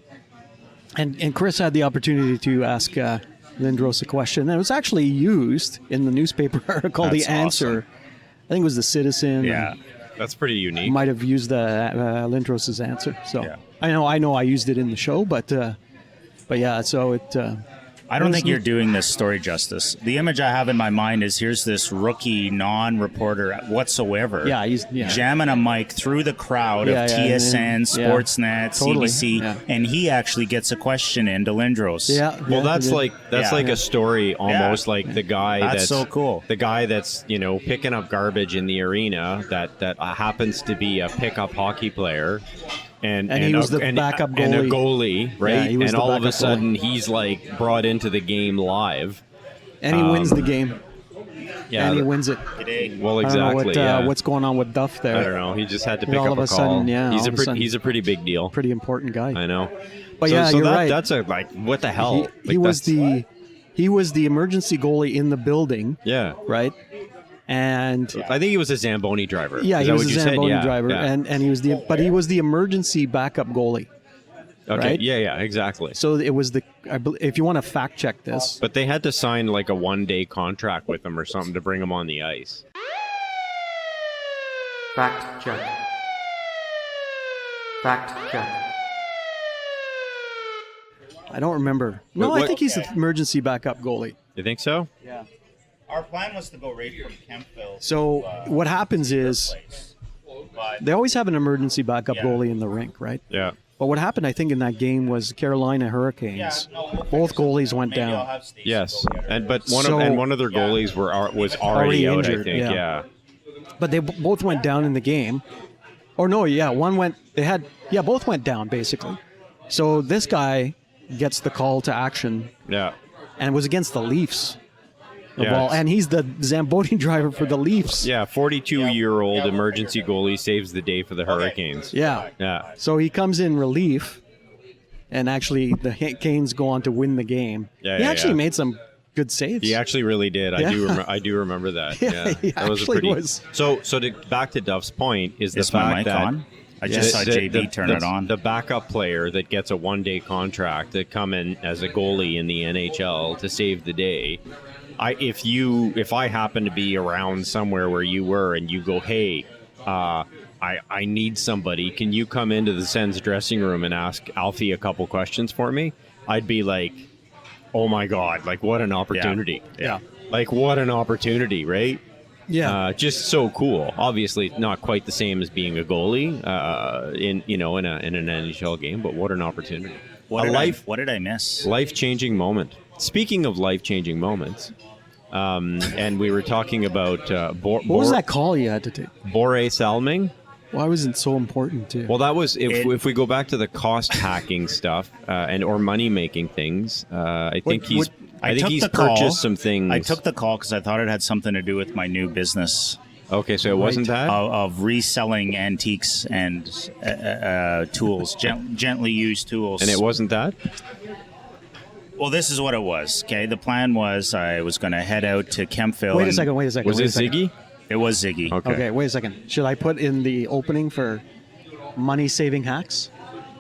Speaker 3: Chris had the opportunity to ask Lindros a question. And it was actually used in the newspaper article.
Speaker 2: That's
Speaker 3: the answer,
Speaker 2: awesome.
Speaker 3: I think it was the Citizen.
Speaker 2: Yeah.
Speaker 1: That's pretty unique.
Speaker 3: Might have used Lindros' answer. So
Speaker 2: Yeah.
Speaker 3: I know I used it in the show, but yeah. So it.
Speaker 2: I don't think you're doing this story justice. The image I have in my mind is here's this rookie non-reporter whatsoever.
Speaker 3: Yeah, he's
Speaker 2: jamming a mic through the crowd
Speaker 3: Yeah,
Speaker 2: of
Speaker 3: yeah,
Speaker 2: TSN,
Speaker 3: yeah.
Speaker 2: Sportsnet,
Speaker 3: Totally,
Speaker 2: CBC,
Speaker 3: yeah.
Speaker 2: and he actually gets a question into Lindros.
Speaker 3: Yeah.
Speaker 1: Well,
Speaker 3: yeah,
Speaker 1: that's
Speaker 3: it-
Speaker 1: like
Speaker 2: Yeah.
Speaker 1: a story almost, like the guy
Speaker 2: That's so cool.
Speaker 1: The guy that's picking up garbage in the arena that happens to be a pickup hockey player. And
Speaker 3: he was the backup
Speaker 1: and a
Speaker 3: goalie.
Speaker 1: goalie, right?
Speaker 3: Yeah, he was
Speaker 1: and
Speaker 3: the
Speaker 1: all of a
Speaker 3: backup
Speaker 1: sudden, he's like brought into the game live.
Speaker 3: and he wins the game.
Speaker 1: Yeah,
Speaker 3: and he wins it.
Speaker 1: Well,
Speaker 3: I don't know
Speaker 1: exactly.
Speaker 3: what's going on with Duff there.
Speaker 1: I don't know. He just had to pick
Speaker 3: all
Speaker 1: up
Speaker 3: of
Speaker 1: a
Speaker 3: a
Speaker 1: call.
Speaker 3: sudden, yeah,
Speaker 1: he's
Speaker 3: all of a sudden-
Speaker 1: he's a pretty big deal.
Speaker 3: Pretty important guy.
Speaker 1: I know.
Speaker 3: But
Speaker 1: so,
Speaker 3: yeah,
Speaker 1: so
Speaker 3: you're right.
Speaker 1: That's what the hell?
Speaker 3: He was the emergency goalie in the building,
Speaker 1: Yeah.
Speaker 3: right? And
Speaker 1: I think he was a Zamboni driver.
Speaker 3: yeah,
Speaker 1: Is
Speaker 3: he
Speaker 1: that
Speaker 3: was
Speaker 1: what
Speaker 3: a
Speaker 1: you said?
Speaker 3: Zamboni
Speaker 1: Yeah,
Speaker 3: driver,
Speaker 1: yeah.
Speaker 3: and he was the emergency backup goalie.
Speaker 1: Okay.
Speaker 3: right?
Speaker 1: Yeah, exactly.
Speaker 3: So it was if you want to fact check this,
Speaker 1: But they had to sign like a 1-day contract with him or something to bring him on the ice.
Speaker 4: Fact check. Fact check.
Speaker 3: I don't remember. No,
Speaker 1: What-
Speaker 3: I think he's the emergency backup goalie.
Speaker 1: You think so?
Speaker 2: Yeah. Our plan was to go right from Kempville.
Speaker 3: So what happens is they always have an emergency backup
Speaker 2: Yeah.
Speaker 3: goalie in the rink, right?
Speaker 1: Yeah.
Speaker 3: But what happened, I think, in that game was Carolina Hurricanes. Both goalies went down.
Speaker 1: Yes. And but
Speaker 3: So-
Speaker 1: one of their goalies was already out.
Speaker 3: injured,
Speaker 1: I think.
Speaker 3: yeah.
Speaker 1: Yeah.
Speaker 3: But they both went down in the game. Or no, yeah, one went. Both went down basically. So this guy gets the call to action,
Speaker 1: Yeah.
Speaker 3: and it was against the Leafs.
Speaker 1: Yeah,
Speaker 3: And he's the Zamboni driver for the Leafs.
Speaker 1: Yeah. 42-year-old emergency goalie saves the day for the Hurricanes.
Speaker 3: Yeah.
Speaker 1: Yeah.
Speaker 3: So he comes in relief, and actually the Canes go on to win the game.
Speaker 1: Yeah,
Speaker 3: he
Speaker 1: yeah,
Speaker 3: actually
Speaker 1: yeah.
Speaker 3: made some good saves.
Speaker 1: He actually really did.
Speaker 3: Yeah.
Speaker 1: I do remember that.
Speaker 3: Yeah,
Speaker 1: Yeah.
Speaker 3: he
Speaker 1: That was a
Speaker 3: actually
Speaker 1: pretty.
Speaker 3: was.
Speaker 1: So back to Duff's point is the
Speaker 2: Is my
Speaker 1: fact
Speaker 2: mic
Speaker 1: that
Speaker 2: on? I just saw JB turn it on.
Speaker 1: The backup player that gets a 1-day contract to come in as a goalie in the NHL to save the day. If I happen to be around somewhere where you were and you go, hey, I need somebody, can you come into the Sens dressing room and ask Alfie a couple questions for me? I'd be like, oh my God, like what an opportunity.
Speaker 3: Yeah.
Speaker 1: Like what an opportunity, right?
Speaker 3: Yeah.
Speaker 1: Just so cool. Obviously, not quite the same as being a goalie in an NHL game, but what an opportunity!
Speaker 2: What did I miss?
Speaker 1: Life-changing moment. Speaking of life-changing moments, and we were talking about
Speaker 3: what was that call you had to take?
Speaker 1: Bore Salming.
Speaker 3: Why was it so important to?
Speaker 1: Well, that was if we go back to the cost hacking stuff or money making things. I think he's purchased some things.
Speaker 2: I took the call because I thought it had something to do with my new business
Speaker 1: Okay, so it wasn't that.
Speaker 2: of reselling antiques and tools, gently used tools.
Speaker 1: And it wasn't that?
Speaker 2: Well, this is what it was. Okay, the plan was I was going to head out to Kempville.
Speaker 3: Wait a second.
Speaker 1: Was
Speaker 3: wait
Speaker 1: it
Speaker 3: a second.
Speaker 1: Ziggy?
Speaker 2: It was Ziggy.
Speaker 3: Okay, wait a second. Should I put in the opening for money-saving hacks?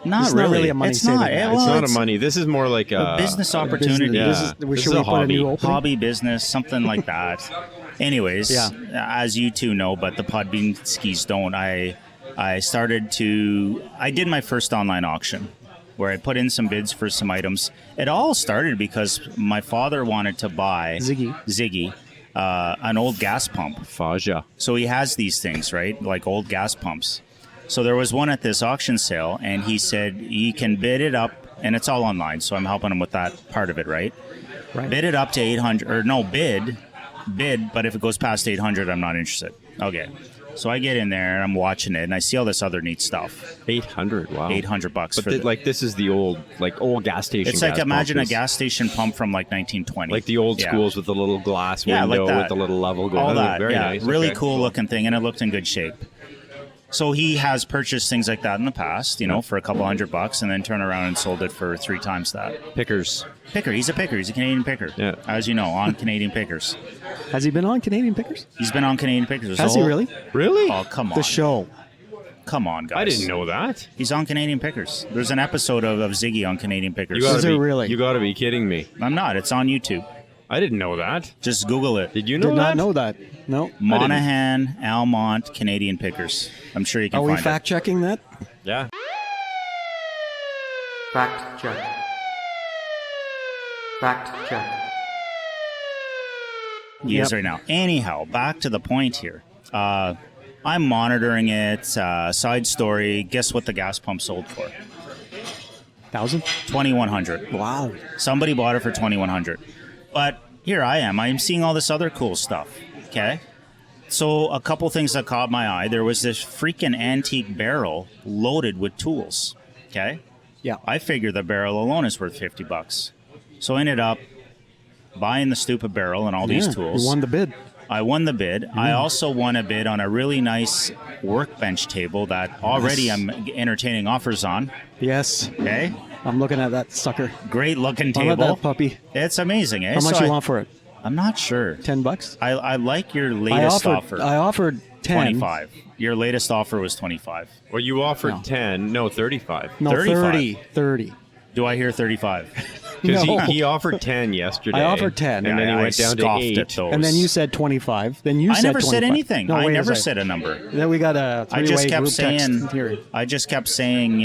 Speaker 2: Not
Speaker 3: It's
Speaker 2: really.
Speaker 3: not really a money-saving
Speaker 2: not.
Speaker 3: hack.
Speaker 1: It's
Speaker 2: Well,
Speaker 1: not a money. This is more like
Speaker 2: a business opportunity.
Speaker 1: Yeah.
Speaker 3: Should
Speaker 1: This
Speaker 3: we
Speaker 1: is a
Speaker 3: put a
Speaker 1: hobby.
Speaker 3: new opening?
Speaker 2: Hobby business, something like that. Anyways,
Speaker 3: Yeah.
Speaker 2: as you two know, but the Podbeanskis don't, I did my first online auction where I put in some bids for some items. It all started because my father wanted to buy
Speaker 3: Ziggy.
Speaker 2: an old gas pump.
Speaker 1: Faja.
Speaker 2: So he has these things, right? Like old gas pumps. So there was one at this auction sale, and he said he can bid it up, and it's all online, so I'm helping him with that part of it, right?
Speaker 3: Right.
Speaker 2: Bid it up to 800, or no, bid, but if it goes past 800, I'm not interested. Okay. So I get in there, and I'm watching it, and I see all this other neat stuff.
Speaker 1: 800. Wow.
Speaker 2: $800
Speaker 1: But
Speaker 2: for
Speaker 1: this is the old gas station.
Speaker 2: It's like
Speaker 1: gas
Speaker 2: imagine
Speaker 1: pump.
Speaker 2: a gas station pump from like 1920.
Speaker 1: Like the old
Speaker 2: Yeah.
Speaker 1: schools with the little glass
Speaker 2: Yeah, like
Speaker 1: window
Speaker 2: that.
Speaker 1: with the little level going.
Speaker 2: All that,
Speaker 1: Very
Speaker 2: yeah.
Speaker 1: nice.
Speaker 2: Really
Speaker 1: Okay.
Speaker 2: cool looking thing, and it looked in good shape. So he has purchased things like that in the past, for a couple $100, and then turned around and sold it for 3 times that.
Speaker 1: Pickers.
Speaker 2: Picker, he's a picker. He's a Canadian picker.
Speaker 1: Yeah.
Speaker 2: As you know, on Canadian Pickers.
Speaker 3: Has he been on Canadian Pickers?
Speaker 2: He's been on Canadian Pickers.
Speaker 3: Has he really?
Speaker 1: Really?
Speaker 2: Oh, come on.
Speaker 3: The show.
Speaker 2: Come on, guys.
Speaker 1: I didn't know that.
Speaker 2: He's on Canadian Pickers. There's an episode of Ziggy on Canadian Pickers.
Speaker 1: You gotta
Speaker 3: Is it
Speaker 1: be,
Speaker 3: really?
Speaker 1: You got to be kidding me.
Speaker 2: I'm not. It's on YouTube.
Speaker 1: I didn't know that.
Speaker 2: Just Google it.
Speaker 1: Did you know
Speaker 3: Did
Speaker 1: that?
Speaker 3: not know that. No.
Speaker 2: Monaghan, Almont, Canadian Pickers. I'm sure you can
Speaker 3: Are we
Speaker 2: find
Speaker 3: fact checking that?
Speaker 1: Yeah.
Speaker 4: Fact check. Fact check.
Speaker 2: it. He is right now. Anyhow, back to the point here. I'm monitoring it. Side story. Guess what the gas pump sold for?
Speaker 3: 1,000?
Speaker 2: $2,100.
Speaker 3: Wow.
Speaker 2: Somebody bought it for $2,100. But here I am. I'm seeing all this other cool stuff. Okay. So a couple things that caught my eye. There was this freaking antique barrel loaded with tools. Okay.
Speaker 3: Yeah.
Speaker 2: I figure the barrel alone is worth $50. So I ended up buying the stupid barrel and all these tools.
Speaker 3: You won the bid.
Speaker 2: I won the bid. I also won a bid on a really nice workbench table that already I'm entertaining offers on.
Speaker 3: Yes.
Speaker 2: Okay.
Speaker 3: I'm looking at that sucker.
Speaker 2: Great looking
Speaker 3: How about
Speaker 2: table.
Speaker 3: that puppy?
Speaker 2: It's amazing, eh?
Speaker 3: How much you want for it?
Speaker 2: I'm not sure.
Speaker 3: $10?
Speaker 2: I like your latest offer.
Speaker 3: I offered 10.
Speaker 2: 25. Your latest offer was 25.
Speaker 1: Well, you offered
Speaker 3: No.
Speaker 1: 10. No, 35.
Speaker 3: No,
Speaker 2: 35.
Speaker 3: 30.
Speaker 2: Do I hear 35?
Speaker 1: Because
Speaker 3: No.
Speaker 1: he offered 10 yesterday.
Speaker 3: I offered 10.
Speaker 1: And then he
Speaker 2: I
Speaker 1: went down to
Speaker 2: scoffed
Speaker 1: 8.
Speaker 2: at those.
Speaker 3: And then you said 25. Then you
Speaker 2: I
Speaker 3: said
Speaker 2: never
Speaker 3: 25.
Speaker 2: said anything.
Speaker 3: No,
Speaker 2: I
Speaker 3: wait a
Speaker 2: never
Speaker 3: second.
Speaker 2: said a number.
Speaker 3: Then we got a
Speaker 2: I
Speaker 3: three-way
Speaker 2: just kept
Speaker 3: group text
Speaker 2: saying.
Speaker 3: here.
Speaker 2: I just kept saying.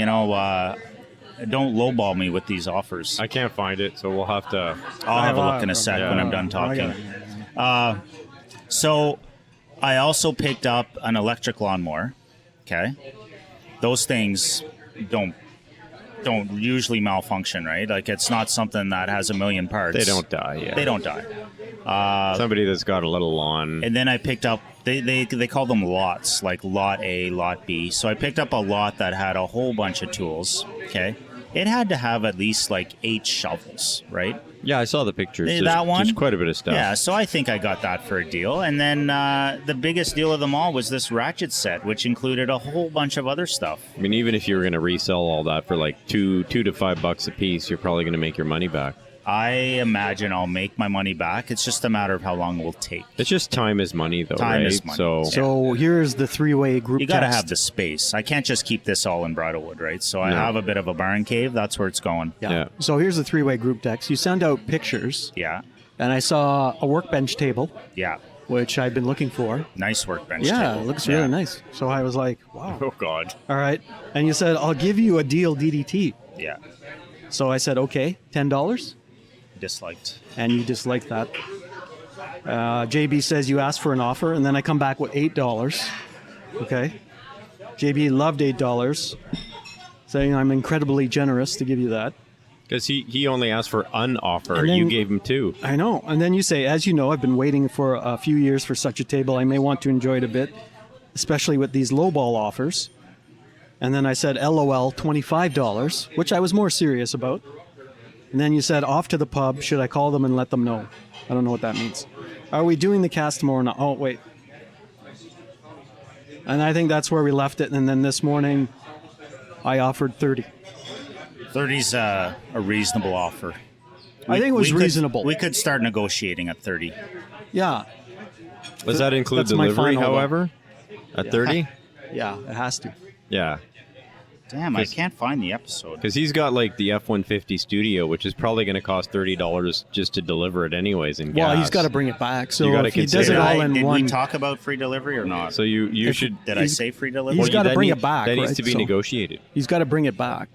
Speaker 2: Don't lowball me with these offers.
Speaker 1: I can't find it, so we'll have to...
Speaker 2: I'll have a look in a sec when I'm done talking. So I also picked up an electric lawnmower. Okay, those things don't usually malfunction, right? Like it's not something that has a million parts.
Speaker 1: They don't die, yeah.
Speaker 2: They don't die.
Speaker 1: Somebody that's got a little lawn.
Speaker 2: And then I picked up. They call them lots, like lot A, lot B. So I picked up a lot that had a whole bunch of tools. Okay, it had to have at least like 8 shovels, right?
Speaker 1: Yeah, I saw the pictures.
Speaker 2: That one?
Speaker 1: There's quite a bit of stuff.
Speaker 2: Yeah, so I think I got that for a deal. And then the biggest deal of them all was this ratchet set, which included a whole bunch of other stuff.
Speaker 1: I mean, even if you were going to resell all that for like $2 to $5 a piece, you're probably going to make your money back.
Speaker 2: I imagine I'll make my money back. It's just a matter of how long it will take.
Speaker 1: It's just time is money, though,
Speaker 2: Time
Speaker 1: right?
Speaker 2: is money.
Speaker 3: So here's the three-way group
Speaker 2: You got to
Speaker 3: text.
Speaker 2: have the space. I can't just keep this all in Bridlewood, right? So I
Speaker 1: No.
Speaker 2: have a bit of a barn cave. That's where it's going.
Speaker 1: Yeah.
Speaker 3: So here's the three-way group text. You send out pictures,
Speaker 2: Yeah.
Speaker 3: and I saw a workbench table,
Speaker 2: Yeah.
Speaker 3: which I've been looking for.
Speaker 2: Nice workbench.
Speaker 3: Yeah,
Speaker 2: table.
Speaker 3: it looks
Speaker 2: Yeah.
Speaker 3: really nice. So I was like, wow.
Speaker 1: Oh, God.
Speaker 3: All right. And you said, I'll give you a deal DDT.
Speaker 2: Yeah.
Speaker 3: So I said, okay, $10.
Speaker 2: Disliked.
Speaker 3: And you disliked that. JB says you asked for an offer, and then I come back with $8. Okay. JB loved $8, saying I'm incredibly generous to give you that.
Speaker 1: Because he only asked for an offer.
Speaker 3: And then-
Speaker 1: You gave him 2.
Speaker 3: I know. And then you say, as you know, I've been waiting for a few years for such a table. I may want to enjoy it a bit, especially with these lowball offers. And then I said, LOL, $25, which I was more serious about. And then you said, off to the pub. Should I call them and let them know? I don't know what that means. Are we doing the cast tomorrow night? Oh, wait. And I think that's where we left it. And then this morning, I offered 30.
Speaker 2: 30's a reasonable offer.
Speaker 3: I think it was
Speaker 2: we could-
Speaker 3: reasonable.
Speaker 2: We could start negotiating at 30.
Speaker 3: Yeah.
Speaker 1: Does that include
Speaker 3: That's my
Speaker 1: delivery,
Speaker 3: final, though.
Speaker 1: however? At 30?
Speaker 3: Yeah, it has to.
Speaker 1: Yeah.
Speaker 2: Damn, I can't find the episode.
Speaker 1: Because he's got like the F-150 Studio, which is probably going to cost $30 just to deliver it anyways in gas.
Speaker 3: Well, he's got to bring it back. So
Speaker 1: You gotta
Speaker 3: if he does
Speaker 1: consider
Speaker 3: it
Speaker 1: that.
Speaker 3: all in
Speaker 2: Did
Speaker 3: one,
Speaker 2: we talk about free delivery or not?
Speaker 1: So you should...
Speaker 2: Did I say free delivery?
Speaker 3: He's gotta
Speaker 1: that
Speaker 3: bring
Speaker 1: need-
Speaker 3: it back,
Speaker 1: That needs
Speaker 3: right?
Speaker 1: to be
Speaker 3: So-
Speaker 1: negotiated.
Speaker 3: he's got to bring it back.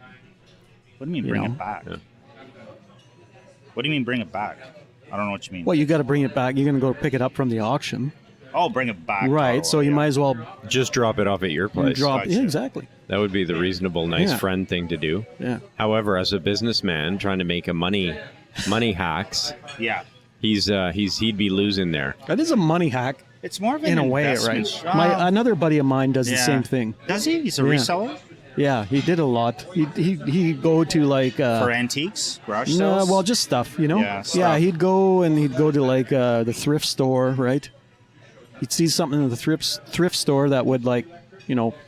Speaker 2: What do you mean
Speaker 3: You
Speaker 2: bring
Speaker 3: know.
Speaker 2: it back?
Speaker 1: Yeah.
Speaker 2: What do you mean bring it back? I don't know what you mean.
Speaker 3: Well, you got to bring it back. You're going to go pick it up from the auction,
Speaker 2: Oh, bring it back.
Speaker 3: right?
Speaker 2: Oh,
Speaker 3: So you
Speaker 2: yeah.
Speaker 3: might as well
Speaker 1: Just drop it off at your place.
Speaker 3: drop.
Speaker 2: Gotcha.
Speaker 3: Yeah, exactly.
Speaker 1: That would be the reasonable, nice
Speaker 3: Yeah.
Speaker 1: friend thing to do.
Speaker 3: Yeah.
Speaker 1: However, as a businessman trying to make a money hacks,
Speaker 2: Yeah.
Speaker 1: he'd be losing there.
Speaker 3: That is a money hack
Speaker 2: It's more of an
Speaker 3: in a way,
Speaker 2: investment.
Speaker 3: right? Another buddy of mine does the
Speaker 2: Yeah.
Speaker 3: same thing.
Speaker 2: Does he? He's a
Speaker 3: Yeah.
Speaker 2: reseller
Speaker 3: Yeah, he did a lot. He'd go to like
Speaker 2: for antiques, garage
Speaker 3: no,
Speaker 2: sales.
Speaker 3: well, just stuff, you know.
Speaker 2: Yeah, stuff.
Speaker 3: He'd go to like the thrift store, right? He'd see something in the thrift store that would like,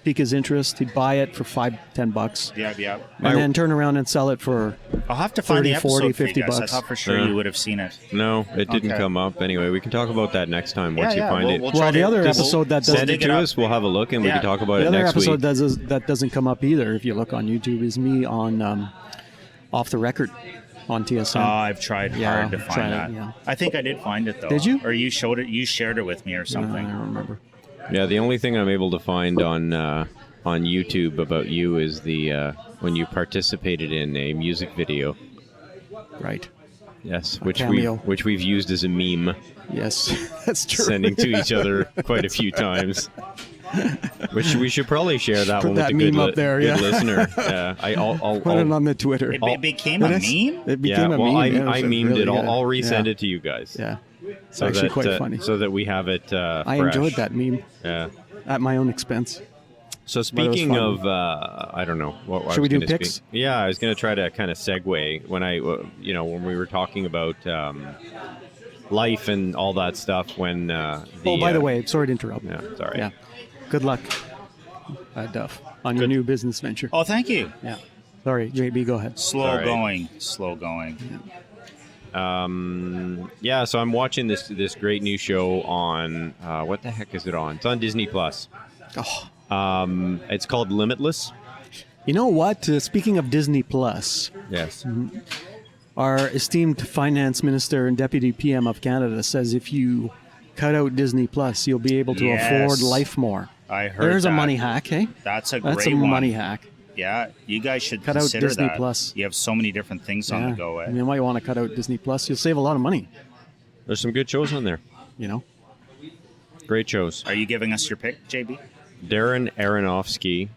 Speaker 3: pique his interest. He'd buy it for $5-10,
Speaker 2: Yeah.
Speaker 3: and then turn around and sell it for.
Speaker 2: I'll have to find
Speaker 3: 30,
Speaker 2: the episode
Speaker 3: 40,
Speaker 2: for you
Speaker 3: 50
Speaker 2: guys. I
Speaker 3: bucks.
Speaker 2: thought for sure
Speaker 1: Yeah.
Speaker 2: you would have seen it.
Speaker 1: No, it didn't
Speaker 2: Okay.
Speaker 1: come up. Anyway, we can talk about that next time once you find it.
Speaker 2: We'll
Speaker 3: Well,
Speaker 2: try
Speaker 3: the
Speaker 2: to-
Speaker 3: other
Speaker 2: just
Speaker 3: episode that
Speaker 1: Send
Speaker 3: doesn't
Speaker 1: it to us. We'll have a look and we
Speaker 2: Yeah.
Speaker 1: can talk about
Speaker 3: the
Speaker 1: it
Speaker 3: other
Speaker 1: next
Speaker 3: episode
Speaker 1: week.
Speaker 3: that doesn't come up either. If you look on YouTube, is me on Off the Record on TSN.
Speaker 2: I've tried
Speaker 3: Yeah,
Speaker 2: hard to
Speaker 3: tried
Speaker 2: find
Speaker 3: it,
Speaker 2: that.
Speaker 3: yeah.
Speaker 2: I think I did find it though.
Speaker 3: Did you?
Speaker 2: Or you showed it? You shared it with me or
Speaker 3: I
Speaker 2: something.
Speaker 3: don't remember.
Speaker 1: Yeah, the only thing I'm able to find on YouTube about you is the when you participated in a music video.
Speaker 3: Right.
Speaker 1: Yes,
Speaker 3: cameo.
Speaker 1: which we've used as a meme,
Speaker 3: Yes, that's true.
Speaker 1: sending to each other quite a few times. Which we should probably share that
Speaker 3: Put
Speaker 1: one
Speaker 3: that
Speaker 1: with a good,
Speaker 3: meme up there,
Speaker 1: good
Speaker 3: yeah.
Speaker 1: listener. Yeah, I'll
Speaker 3: Put it on the Twitter.
Speaker 2: It became a meme?
Speaker 3: It became a
Speaker 1: well,
Speaker 3: meme.
Speaker 1: I
Speaker 3: yeah,
Speaker 1: memed
Speaker 3: really
Speaker 1: it.
Speaker 3: good.
Speaker 1: I'll resend
Speaker 3: Yeah.
Speaker 1: it to you guys.
Speaker 3: Yeah, it's
Speaker 1: So
Speaker 3: actually
Speaker 1: that,
Speaker 3: quite funny.
Speaker 1: So that we have it.
Speaker 3: I
Speaker 1: fresh.
Speaker 3: enjoyed that meme
Speaker 1: Yeah.
Speaker 3: at my own expense.
Speaker 1: So
Speaker 3: was
Speaker 1: speaking
Speaker 3: fun.
Speaker 1: of, I don't know. What I
Speaker 3: Should we
Speaker 1: was
Speaker 3: do
Speaker 1: gonna
Speaker 3: picks?
Speaker 1: speak- Yeah, I was going to try to kind of segue when when we were talking about life and all that stuff when.
Speaker 3: By the way, sorry to interrupt.
Speaker 1: Yeah, sorry.
Speaker 3: Yeah. Good luck, Duff, on your new business venture.
Speaker 2: Oh, thank you.
Speaker 3: Yeah. Sorry, JB, go ahead.
Speaker 2: Slow going.
Speaker 1: Yeah, so I'm watching this great new show on what the heck is it on? It's on Disney Plus.
Speaker 3: Oh.
Speaker 1: It's called Limitless.
Speaker 3: You know what? Speaking of Disney Plus,
Speaker 1: Yes.
Speaker 3: our esteemed finance minister and deputy PM of Canada says if you cut out Disney Plus, you'll be able to
Speaker 2: Yes.
Speaker 3: afford life more.
Speaker 2: I heard
Speaker 3: There's
Speaker 2: that.
Speaker 3: a money hack, hey?
Speaker 2: That's a
Speaker 3: That's
Speaker 2: great
Speaker 3: a
Speaker 2: one.
Speaker 3: money hack.
Speaker 2: Yeah, you guys should
Speaker 3: Cut out
Speaker 2: consider
Speaker 3: Disney
Speaker 2: that.
Speaker 3: Plus.
Speaker 2: You have so many different things on the go.
Speaker 3: You might want to cut out Disney Plus. You'll save a lot of money,
Speaker 1: There's some good shows on there.
Speaker 3: you know?
Speaker 1: Great shows.
Speaker 2: Are you giving us your pick, JB?
Speaker 1: Darren Aronofsky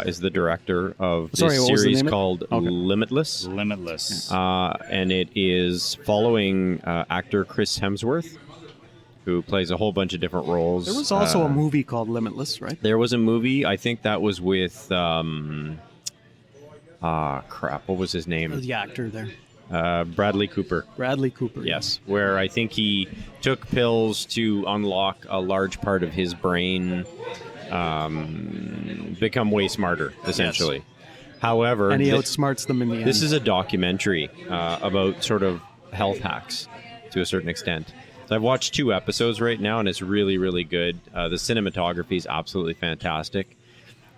Speaker 1: is the director of this
Speaker 3: Sorry, what was the
Speaker 1: series
Speaker 3: name?
Speaker 1: called
Speaker 3: Okay.
Speaker 1: Limitless.
Speaker 2: Limitless.
Speaker 1: And it is following actor Chris Hemsworth, who plays a whole bunch of different roles.
Speaker 3: There was also a movie called Limitless, right?
Speaker 1: There was a movie. I think that was with crap. What was his name?
Speaker 3: The actor there.
Speaker 1: Bradley Cooper.
Speaker 3: Bradley Cooper.
Speaker 1: Yes, where I think he took pills to unlock a large part of his brain, become way smarter, essentially. However,
Speaker 3: And he outsmarts them in the end.
Speaker 1: this is a documentary about sort of health hacks to a certain extent. So I've watched 2 episodes right now, and it's really, really good. The cinematography is absolutely fantastic.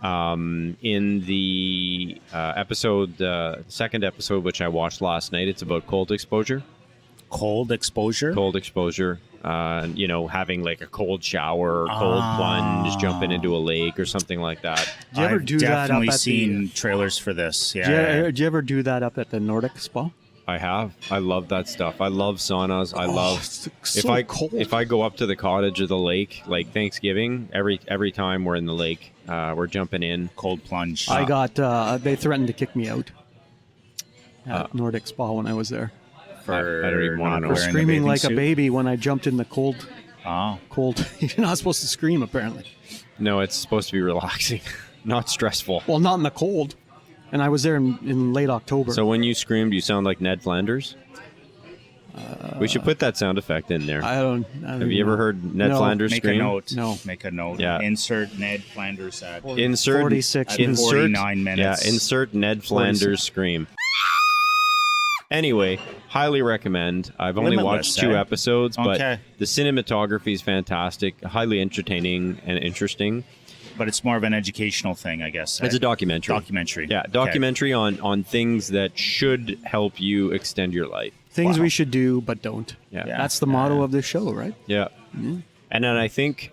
Speaker 1: In the second episode, which I watched last night, it's about cold exposure.
Speaker 2: Cold exposure?
Speaker 1: Cold exposure. Having like a cold shower, cold plunge, jumping into a lake or something like that.
Speaker 3: Do you ever
Speaker 2: I've
Speaker 3: do that up
Speaker 2: definitely
Speaker 3: at
Speaker 2: seen trailers for this.
Speaker 3: Do
Speaker 2: Yeah.
Speaker 3: you ever do that up at the Nordic Spa?
Speaker 1: I have. I love that stuff. I love saunas. I love
Speaker 3: it's so cold.
Speaker 1: if I go up to the cottage or the lake, like Thanksgiving, every time we're in the lake, we're jumping in.
Speaker 2: Cold plunge.
Speaker 3: I got, they threatened to kick me out at Nordic Spa when I was there.
Speaker 2: for
Speaker 1: I don't even wanna
Speaker 2: not
Speaker 1: know.
Speaker 2: wearing the
Speaker 3: Screaming
Speaker 2: bathing
Speaker 3: like
Speaker 2: suit.
Speaker 3: a baby when I jumped in the cold.
Speaker 2: Oh.
Speaker 3: You're not supposed to scream, apparently.
Speaker 1: No, it's supposed to be relaxing, not stressful.
Speaker 3: Well, not in the cold. And I was there in late October.
Speaker 1: So when you screamed, you sound like Ned Flanders. We should put that sound effect in there.
Speaker 3: I don't
Speaker 1: Have you ever heard Ned
Speaker 3: No.
Speaker 1: Flanders
Speaker 2: Make
Speaker 1: scream?
Speaker 2: a note.
Speaker 3: No.
Speaker 2: Make a note.
Speaker 1: Yeah.
Speaker 2: Insert Ned Flanders at.
Speaker 1: Insert
Speaker 3: 46
Speaker 2: At
Speaker 3: minutes.
Speaker 2: 49 minutes.
Speaker 1: Yeah, insert Ned
Speaker 3: 46.
Speaker 1: Flanders scream. Anyway, highly recommend. I've only
Speaker 2: Limitless,
Speaker 1: watched 2
Speaker 2: eh?
Speaker 1: episodes, but
Speaker 2: Okay.
Speaker 1: the cinematography is fantastic, highly entertaining and interesting.
Speaker 2: But it's more of an educational thing, I guess.
Speaker 1: It's a documentary.
Speaker 2: Documentary.
Speaker 1: Yeah,
Speaker 2: Okay.
Speaker 1: documentary on things that should help you extend your life.
Speaker 3: Things
Speaker 2: Wow.
Speaker 3: we should do but don't.
Speaker 1: Yeah.
Speaker 2: Yeah.
Speaker 3: That's the motto of this show, right?
Speaker 1: Yeah. And then I think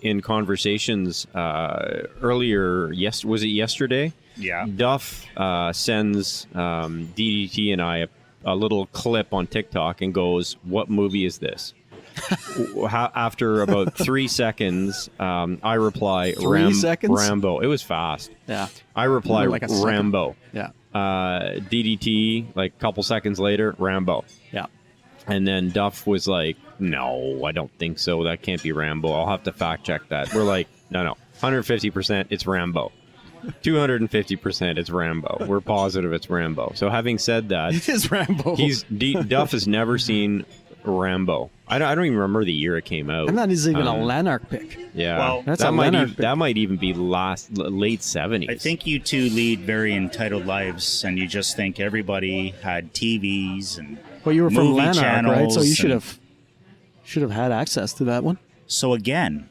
Speaker 1: in conversations earlier, was it yesterday?
Speaker 2: Yeah.
Speaker 1: Duff sends DDT and I a little clip on TikTok and goes, "What movie is this?" After about 3 seconds, I reply,
Speaker 3: 3 seconds?
Speaker 1: Rambo. It was fast.
Speaker 3: Yeah.
Speaker 1: I reply,
Speaker 3: Like a second.
Speaker 1: Rambo.
Speaker 3: Yeah.
Speaker 1: DDT, like a couple seconds later, Rambo.
Speaker 3: Yeah.
Speaker 1: And then Duff was like, "No, I don't think so. That can't be Rambo. I'll have to fact check that." We're like, no, 150%, it's Rambo. 250%, it's Rambo. We're positive it's Rambo. So having said that,
Speaker 3: It is Rambo.
Speaker 1: Duff has never seen Rambo. I don't even remember the year it came out.
Speaker 3: And that is even a Lanark pick.
Speaker 1: Yeah,
Speaker 2: Well,
Speaker 3: That's
Speaker 1: that
Speaker 3: a
Speaker 1: might
Speaker 3: Leonard pick.
Speaker 1: that might even be late 70s.
Speaker 2: I think you two lead very entitled lives, and you just think everybody had TVs and
Speaker 3: Well, you were from
Speaker 2: movie
Speaker 3: Lanark, right?
Speaker 2: channels
Speaker 3: So you should
Speaker 2: and-
Speaker 3: have had access to that one.
Speaker 2: So again,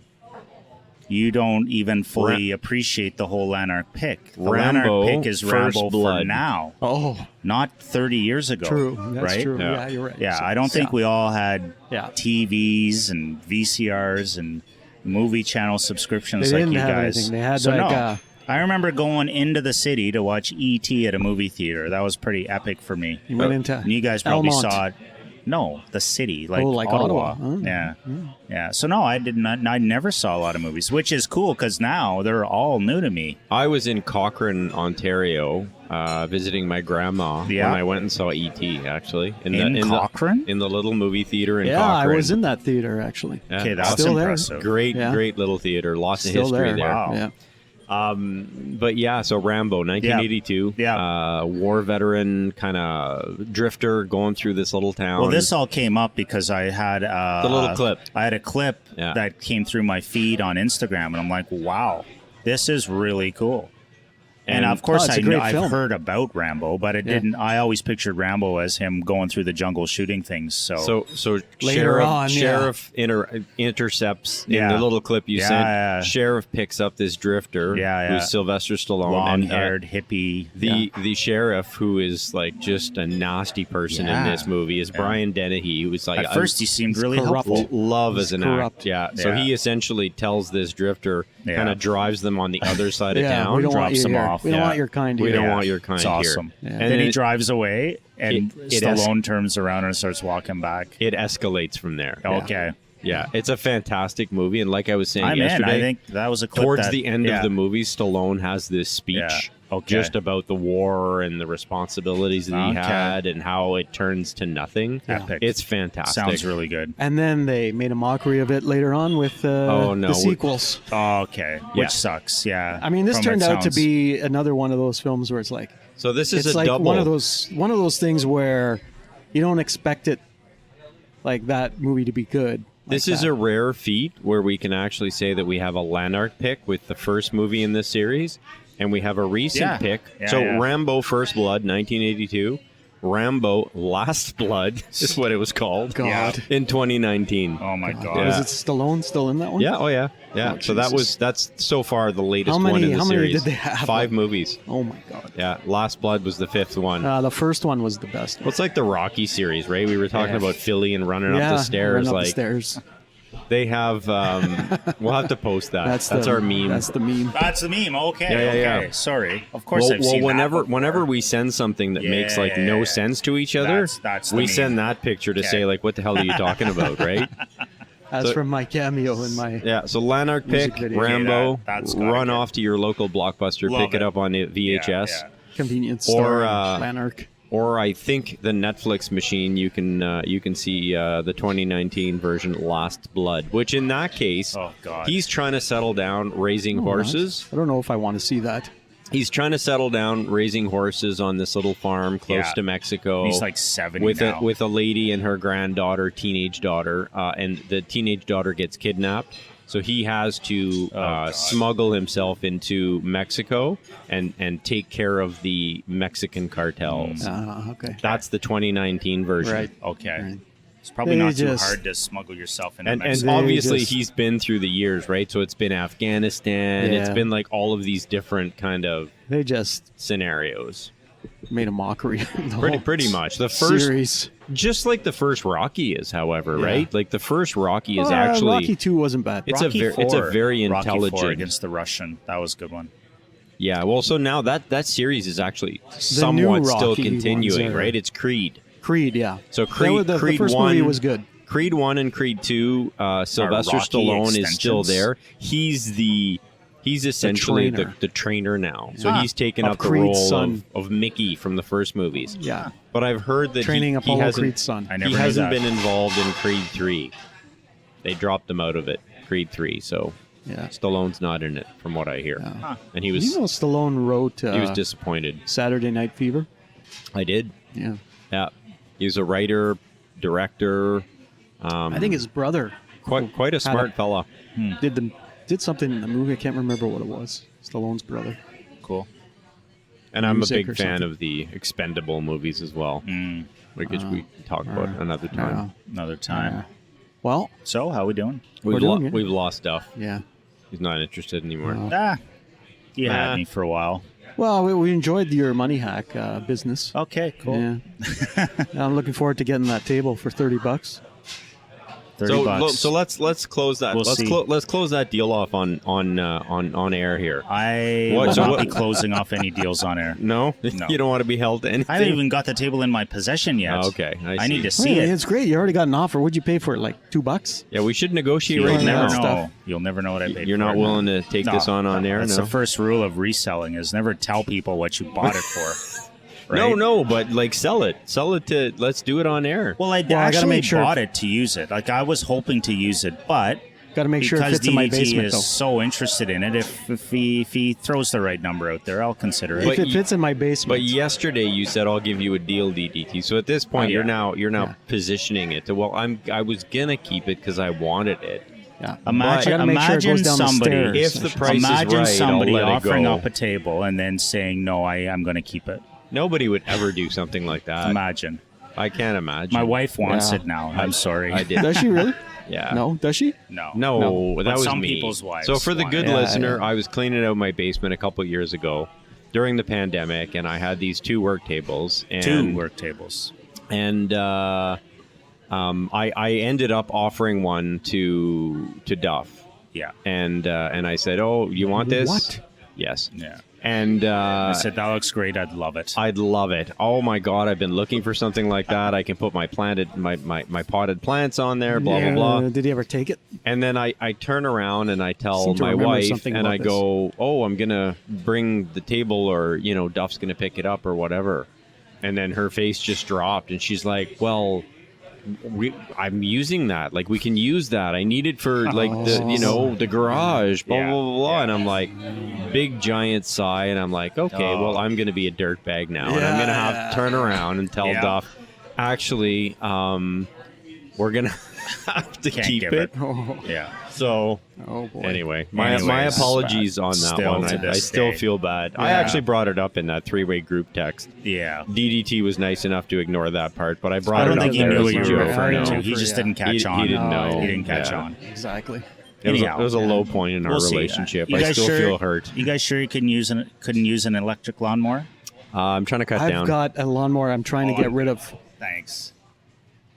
Speaker 2: you don't even fully appreciate the whole Lanark pick. The
Speaker 1: Rambo,
Speaker 2: Lanark pick is
Speaker 1: First
Speaker 2: Rambo for
Speaker 1: Blood.
Speaker 2: now,
Speaker 3: Oh,
Speaker 2: not 30 years ago.
Speaker 3: true. That's
Speaker 2: right?
Speaker 3: true.
Speaker 1: Yeah.
Speaker 3: Yeah, you're right.
Speaker 2: Yeah,
Speaker 3: So-
Speaker 2: I don't think
Speaker 3: yeah.
Speaker 2: we all had
Speaker 3: Yeah.
Speaker 2: TVs and VCRs and movie channel subscriptions
Speaker 3: They
Speaker 2: like
Speaker 3: didn't
Speaker 2: you
Speaker 3: have
Speaker 2: guys.
Speaker 3: anything. They had
Speaker 2: so
Speaker 3: like,
Speaker 2: no. I remember going into the city to watch E.T. at a movie theater. That was pretty epic for me.
Speaker 3: You went into
Speaker 2: And you guys probably
Speaker 3: Elmont.
Speaker 2: saw it. No, the city, like,
Speaker 3: like
Speaker 2: Ottawa.
Speaker 3: Ottawa. Oh.
Speaker 2: Yeah, yeah. So no, I did not. I never saw a lot of movies, which is cool because now they're all new to me.
Speaker 1: I was in Cochrane, Ontario, visiting my grandma
Speaker 2: Yeah.
Speaker 1: when I went and saw E.T. Actually
Speaker 2: In Cochrane?
Speaker 1: in the little movie theater in
Speaker 3: Yeah,
Speaker 1: Cochrane.
Speaker 3: I was in that theater actually.
Speaker 1: Yeah.
Speaker 2: Okay, that's
Speaker 3: Still there.
Speaker 2: impressive.
Speaker 1: Great,
Speaker 3: Yeah.
Speaker 1: great little theater. Lots of
Speaker 3: Still
Speaker 1: history
Speaker 3: there.
Speaker 1: there.
Speaker 2: Wow.
Speaker 3: Yeah.
Speaker 1: But yeah, so Rambo, 1982.
Speaker 2: Yeah.
Speaker 1: War veteran, kind of drifter going through this little town.
Speaker 2: Well, this all came up because I had
Speaker 1: the little clip.
Speaker 2: I had a clip
Speaker 1: Yeah.
Speaker 2: that came through my feed on Instagram, and I'm like, wow, this is really cool. And of course,
Speaker 3: it's a great
Speaker 2: I've
Speaker 3: film.
Speaker 2: heard about Rambo, but it didn't. I always pictured Rambo as him going through the jungle shooting things. So
Speaker 3: Later on,
Speaker 1: sheriff intercepts in
Speaker 2: Yeah.
Speaker 1: the little clip you
Speaker 2: Yeah,
Speaker 1: sent.
Speaker 2: yeah.
Speaker 1: Sheriff picks up this drifter, who's Sylvester Stallone,
Speaker 2: long-haired hippie.
Speaker 1: The sheriff, who is like just a nasty person in this movie, is Brian Dennehy, who was like
Speaker 2: At first, he seemed really
Speaker 3: corrupt.
Speaker 2: helpful.
Speaker 1: love
Speaker 3: He's
Speaker 1: as an
Speaker 3: corrupt.
Speaker 1: act. Yeah. So
Speaker 2: Yeah.
Speaker 1: he essentially tells this drifter,
Speaker 2: Yeah.
Speaker 1: kind of drives them on the other side of
Speaker 3: Yeah,
Speaker 1: town.
Speaker 3: we don't want
Speaker 2: drops
Speaker 3: you
Speaker 2: them
Speaker 3: here.
Speaker 2: off,
Speaker 3: We don't
Speaker 2: yeah.
Speaker 3: want your kind
Speaker 1: We
Speaker 3: here.
Speaker 1: don't want your kind
Speaker 2: It's awesome.
Speaker 1: here.
Speaker 3: Yeah.
Speaker 1: And
Speaker 2: Then he
Speaker 1: it-
Speaker 2: drives away, and
Speaker 1: it
Speaker 2: Stallone turns around and starts walking back.
Speaker 1: It escalates from there.
Speaker 2: Okay.
Speaker 1: Yeah, it's a fantastic movie, and like I was saying
Speaker 2: I'm in.
Speaker 1: yesterday,
Speaker 2: I think that was a clip
Speaker 1: towards
Speaker 2: that-
Speaker 1: the end
Speaker 2: yeah.
Speaker 1: of the movie, Stallone has this speech
Speaker 2: Yeah, okay.
Speaker 1: just about the war and the responsibilities that he
Speaker 2: Okay.
Speaker 1: had and how it turns to nothing.
Speaker 2: Epic.
Speaker 1: It's fantastic.
Speaker 2: Sounds really good.
Speaker 3: And then they made a mockery of it later on with
Speaker 1: Oh, no.
Speaker 3: the sequels.
Speaker 2: Okay.
Speaker 1: Yeah.
Speaker 2: Which sucks. Yeah.
Speaker 3: I mean, this
Speaker 2: From
Speaker 3: turned
Speaker 2: it
Speaker 3: out to
Speaker 2: sounds-
Speaker 3: be another one of those films where it's like
Speaker 1: So this is
Speaker 3: it's
Speaker 1: a
Speaker 3: like
Speaker 1: double.
Speaker 3: one of those things where you don't expect it, like that movie to be good.
Speaker 1: This is a rare feat where we can actually say that we have a Lanark pick with the first movie in this series, and we have a recent
Speaker 2: Yeah.
Speaker 1: pick.
Speaker 2: Yeah,
Speaker 1: So
Speaker 2: yeah.
Speaker 1: Rambo First Blood, 1982. Rambo Last Blood is what it was called.
Speaker 3: God.
Speaker 1: In 2019.
Speaker 2: Oh my god.
Speaker 1: Yeah.
Speaker 3: Is it Stallone still in that one?
Speaker 1: Yeah, oh yeah. Yeah.
Speaker 3: Oh,
Speaker 1: so
Speaker 3: Jesus.
Speaker 1: that's so far the latest
Speaker 3: How many-
Speaker 1: one in the
Speaker 3: how many
Speaker 1: series.
Speaker 3: did they have?
Speaker 1: 5 movies.
Speaker 3: Oh my God.
Speaker 1: Yeah, Last Blood was the 5th one.
Speaker 3: The first one was the best.
Speaker 1: Well, it's like the Rocky series, right? We were talking
Speaker 3: Yeah.
Speaker 1: about Philly and running
Speaker 3: yeah,
Speaker 1: up the stairs.
Speaker 3: run up
Speaker 1: Like
Speaker 3: the stairs.
Speaker 1: they have. We'll have to post that. That's
Speaker 3: the,
Speaker 1: our meme.
Speaker 3: That's the meme.
Speaker 2: That's the meme. Okay.
Speaker 1: Yeah, yeah,
Speaker 2: okay.
Speaker 1: yeah.
Speaker 2: Sorry. Of course
Speaker 1: well,
Speaker 2: I've seen that
Speaker 1: whenever
Speaker 2: before.
Speaker 1: whenever we send something that makes like
Speaker 2: Yeah,
Speaker 1: no
Speaker 2: yeah.
Speaker 1: sense to each other,
Speaker 2: That's the
Speaker 1: we
Speaker 2: meme.
Speaker 1: send that picture to
Speaker 2: Okay.
Speaker 1: say like, what the hell are you talking about, right?
Speaker 3: That's
Speaker 1: So-
Speaker 3: from my cameo in my.
Speaker 1: Yeah. So Lanark
Speaker 3: Music
Speaker 1: pick,
Speaker 3: video.
Speaker 1: Rambo,
Speaker 2: Okay, that's gotta
Speaker 1: run
Speaker 2: get-
Speaker 1: off to your local Blockbuster,
Speaker 2: Love
Speaker 1: pick it
Speaker 2: it.
Speaker 1: up on the VHS.
Speaker 2: Yeah, yeah.
Speaker 3: Convenience
Speaker 1: Or,
Speaker 3: store.
Speaker 1: uh,
Speaker 3: Lanark.
Speaker 1: Or I think the Netflix machine, you can see the 2019 version, Last Blood, which in that case,
Speaker 2: Oh, God.
Speaker 1: he's trying to settle down raising
Speaker 3: Oh,
Speaker 1: horses.
Speaker 3: nice. I don't know if I want to see that.
Speaker 1: He's trying to settle down raising horses on this little farm close
Speaker 2: Yeah.
Speaker 1: to Mexico.
Speaker 2: He's like 70
Speaker 1: with
Speaker 2: now.
Speaker 1: a lady and her granddaughter, teenage daughter, and the teenage daughter gets kidnapped. So he has to
Speaker 2: God.
Speaker 1: smuggle himself into Mexico and take care of the Mexican cartels.
Speaker 3: Okay.
Speaker 1: That's the 2019 version.
Speaker 3: Right.
Speaker 2: Okay.
Speaker 3: Right.
Speaker 2: It's probably
Speaker 3: They
Speaker 2: not
Speaker 3: just-
Speaker 2: too hard to smuggle yourself into
Speaker 1: And
Speaker 2: Mexico.
Speaker 1: obviously
Speaker 3: just-
Speaker 1: he's been through the years, right? So it's been Afghanistan. It's
Speaker 3: Yeah.
Speaker 1: been like all of these different kind of
Speaker 3: They just
Speaker 1: scenarios.
Speaker 3: made a mockery. Of the
Speaker 1: Pretty
Speaker 3: whole
Speaker 1: much. The first,
Speaker 3: series.
Speaker 1: just like the first Rocky is, however,
Speaker 3: Yeah.
Speaker 1: right? Like the first Rocky is
Speaker 3: Well,
Speaker 1: actually
Speaker 3: Rocky 2 wasn't bad.
Speaker 1: It's
Speaker 2: Rocky
Speaker 1: a it's a
Speaker 2: 4.
Speaker 1: very
Speaker 2: Rocky 4
Speaker 1: intelligent.
Speaker 2: against the Russian. That was a good one.
Speaker 1: Yeah. Well, so now that series is actually
Speaker 3: new
Speaker 1: somewhat still
Speaker 3: Rocky
Speaker 1: continuing,
Speaker 3: ones are-
Speaker 1: right? It's Creed.
Speaker 3: Creed, yeah.
Speaker 1: So
Speaker 3: That
Speaker 1: Creed,
Speaker 3: was the
Speaker 1: Creed
Speaker 3: first
Speaker 1: 1
Speaker 3: movie was good.
Speaker 1: Creed 1 and Creed 2, Sylvester
Speaker 2: Rocky
Speaker 1: Stallone is still
Speaker 2: extensions.
Speaker 1: there. He's essentially
Speaker 3: trainer.
Speaker 1: the trainer now. So
Speaker 3: Ah,
Speaker 1: he's taken
Speaker 3: of
Speaker 1: up the
Speaker 3: Creed's
Speaker 1: role
Speaker 3: son.
Speaker 1: of Mickey from the first movies.
Speaker 3: Yeah.
Speaker 1: But I've heard that
Speaker 3: Training
Speaker 1: he
Speaker 3: Apollo
Speaker 1: hasn't,
Speaker 3: Creed's son.
Speaker 2: I never
Speaker 1: he
Speaker 2: knew
Speaker 1: hasn't
Speaker 2: that.
Speaker 1: been involved in Creed 3. They dropped him out of it, Creed 3. So
Speaker 3: Yeah.
Speaker 1: Stallone's not in it, from what I hear.
Speaker 3: Yeah.
Speaker 1: And he
Speaker 3: You
Speaker 1: was
Speaker 3: know Stallone wrote
Speaker 1: he was disappointed.
Speaker 3: Saturday Night Fever?
Speaker 1: I did.
Speaker 3: Yeah.
Speaker 1: Yeah. He was a writer, director.
Speaker 3: I think his brother
Speaker 1: Quite a smart fella.
Speaker 3: did something in the movie. I can't remember what it was. Stallone's brother.
Speaker 2: Cool.
Speaker 1: And I'm a
Speaker 3: Music
Speaker 1: big
Speaker 3: or
Speaker 1: fan
Speaker 3: something.
Speaker 1: of the Expendable movies as well, which we can talk about another time.
Speaker 2: Another time.
Speaker 3: Well,
Speaker 2: So, how we doing?
Speaker 1: We've,
Speaker 3: doing it.
Speaker 1: we've lost stuff.
Speaker 3: yeah.
Speaker 1: He's not interested anymore.
Speaker 2: You
Speaker 1: Ah.
Speaker 2: had me for a while.
Speaker 3: Well, we enjoyed your money hack business.
Speaker 2: Okay, cool.
Speaker 3: Yeah. I'm looking forward to getting that table for $30.
Speaker 2: 30
Speaker 1: So,
Speaker 2: bucks.
Speaker 1: so let's close that.
Speaker 2: We'll
Speaker 1: let's
Speaker 2: see.
Speaker 1: let's close that deal off on air here.
Speaker 2: I
Speaker 1: What-
Speaker 2: will
Speaker 1: so
Speaker 2: not
Speaker 1: what-
Speaker 2: be closing off any deals on air.
Speaker 1: No,
Speaker 2: No.
Speaker 1: You don't want to be held to anything.
Speaker 2: I haven't even got the table in my possession yet.
Speaker 1: Oh, okay, I
Speaker 2: I
Speaker 1: see.
Speaker 2: need to see it.
Speaker 3: It's great. You already got an offer. What'd you pay for it? Like $2?
Speaker 1: Yeah, we should negotiate
Speaker 2: You'll
Speaker 1: right
Speaker 2: never
Speaker 1: now.
Speaker 2: know.
Speaker 3: Stuff.
Speaker 2: You'll never know what I paid.
Speaker 1: You're
Speaker 2: for
Speaker 1: not
Speaker 2: it.
Speaker 1: willing to take this on air,
Speaker 2: That's
Speaker 1: no?
Speaker 2: the first rule of reselling: is never tell people what you bought it for.
Speaker 1: No,
Speaker 2: right?
Speaker 1: no, but like sell it to. Let's do it on air.
Speaker 2: Well, I
Speaker 3: Well, I gotta
Speaker 2: actually
Speaker 3: make sure-
Speaker 2: bought it to use it. Like I was hoping to use it, but
Speaker 3: Got to make sure it
Speaker 2: Because
Speaker 3: fits in my
Speaker 2: DDT
Speaker 3: basement,
Speaker 2: is
Speaker 3: though.
Speaker 2: so interested in it. If he throws the right number out there, I'll consider it.
Speaker 3: If it fits in my basement.
Speaker 1: But yesterday you said I'll give you a deal, DDT. So at this point,
Speaker 2: Oh, yeah.
Speaker 1: you're now
Speaker 3: Yeah.
Speaker 1: positioning it to, well, I was gonna keep it because I wanted it.
Speaker 3: yeah.
Speaker 2: Imagine,
Speaker 3: gotta make sure it
Speaker 2: imagine
Speaker 3: goes down the
Speaker 2: somebody,
Speaker 3: stairs.
Speaker 1: If the price is
Speaker 2: imagine
Speaker 1: right,
Speaker 2: somebody
Speaker 1: I'll let it
Speaker 2: offering
Speaker 1: go.
Speaker 2: up a table and then saying, no, I'm going to keep it.
Speaker 1: Nobody would ever do something like that.
Speaker 2: Imagine.
Speaker 1: I can't imagine.
Speaker 2: My wife wants
Speaker 3: Yeah.
Speaker 2: it now. I'm sorry.
Speaker 1: I did.
Speaker 3: Does she really?
Speaker 1: Yeah.
Speaker 3: No, does she?
Speaker 2: No.
Speaker 1: No,
Speaker 3: No.
Speaker 1: that
Speaker 2: But
Speaker 1: was
Speaker 2: some
Speaker 1: me.
Speaker 2: people's wives
Speaker 1: So for the
Speaker 2: want
Speaker 1: good
Speaker 2: it.
Speaker 3: Yeah,
Speaker 1: listener,
Speaker 3: yeah.
Speaker 1: I was cleaning out my basement a couple of years ago during the pandemic, and I had these 2 work tables. And,
Speaker 2: 2 work tables.
Speaker 1: And I ended up offering one to Duff,
Speaker 2: Yeah.
Speaker 1: and I said, "Oh, you want this?"
Speaker 3: What?
Speaker 1: Yes.
Speaker 2: Yeah.
Speaker 1: And
Speaker 2: I said, that looks great. I'd love it.
Speaker 1: I'd love it. Oh my God, I've been looking for something like that. I can put my potted plants on there, blah,
Speaker 3: Yeah,
Speaker 1: blah, blah.
Speaker 3: Did he ever take it?
Speaker 1: And then I turn around and I tell
Speaker 3: Seem to
Speaker 1: my
Speaker 3: remember
Speaker 1: wife,
Speaker 3: something
Speaker 1: and
Speaker 3: about
Speaker 1: I go, "Oh, I'm going to bring the table, or, Duff's going to pick it up or whatever." And then her face just dropped, and she's like, "Well, I'm using that. Like, we can use that. I need it for, like, the garage, blah,
Speaker 2: Yeah.
Speaker 1: blah, blah, blah." And I'm like, big, giant sigh, and I'm like, okay,
Speaker 2: Oh.
Speaker 1: well, I'm going to be a dirtbag now. And I'm going to have to turn around and tell
Speaker 2: Yeah.
Speaker 1: Duff, actually, we're going to have to
Speaker 2: Can't
Speaker 1: keep
Speaker 2: give
Speaker 1: it.
Speaker 3: Oh,
Speaker 2: Yeah.
Speaker 1: So...
Speaker 3: oh boy.
Speaker 1: Anyway, my
Speaker 2: Anyways,
Speaker 1: apologies on that
Speaker 2: still
Speaker 1: one.
Speaker 2: to
Speaker 1: I
Speaker 2: this
Speaker 1: still
Speaker 2: day.
Speaker 1: feel bad. I
Speaker 3: Yeah.
Speaker 1: actually brought it up in that 3-way group text.
Speaker 2: Yeah.
Speaker 1: DDT was nice enough to ignore that part, but I brought
Speaker 2: I
Speaker 1: it
Speaker 2: don't
Speaker 1: up
Speaker 2: think he
Speaker 1: there
Speaker 2: knew
Speaker 1: as
Speaker 2: what
Speaker 1: a
Speaker 2: you were
Speaker 1: joke.
Speaker 2: referring
Speaker 1: No.
Speaker 2: to. He just
Speaker 3: Yeah.
Speaker 2: didn't catch
Speaker 1: He
Speaker 2: on.
Speaker 1: didn't
Speaker 3: No,
Speaker 1: know.
Speaker 2: He didn't catch
Speaker 1: Yeah.
Speaker 2: on.
Speaker 3: Exactly.
Speaker 1: It was,
Speaker 2: Anyhow.
Speaker 1: it was a low point in our
Speaker 2: We'll see.
Speaker 1: relationship.
Speaker 2: You
Speaker 1: I
Speaker 2: guys
Speaker 1: still
Speaker 2: sure-
Speaker 1: feel hurt.
Speaker 2: You guys sure you couldn't use an electric lawnmower?
Speaker 1: I'm trying to cut
Speaker 3: I've
Speaker 1: down.
Speaker 3: got a lawnmower I'm trying to get rid of.
Speaker 2: Thanks.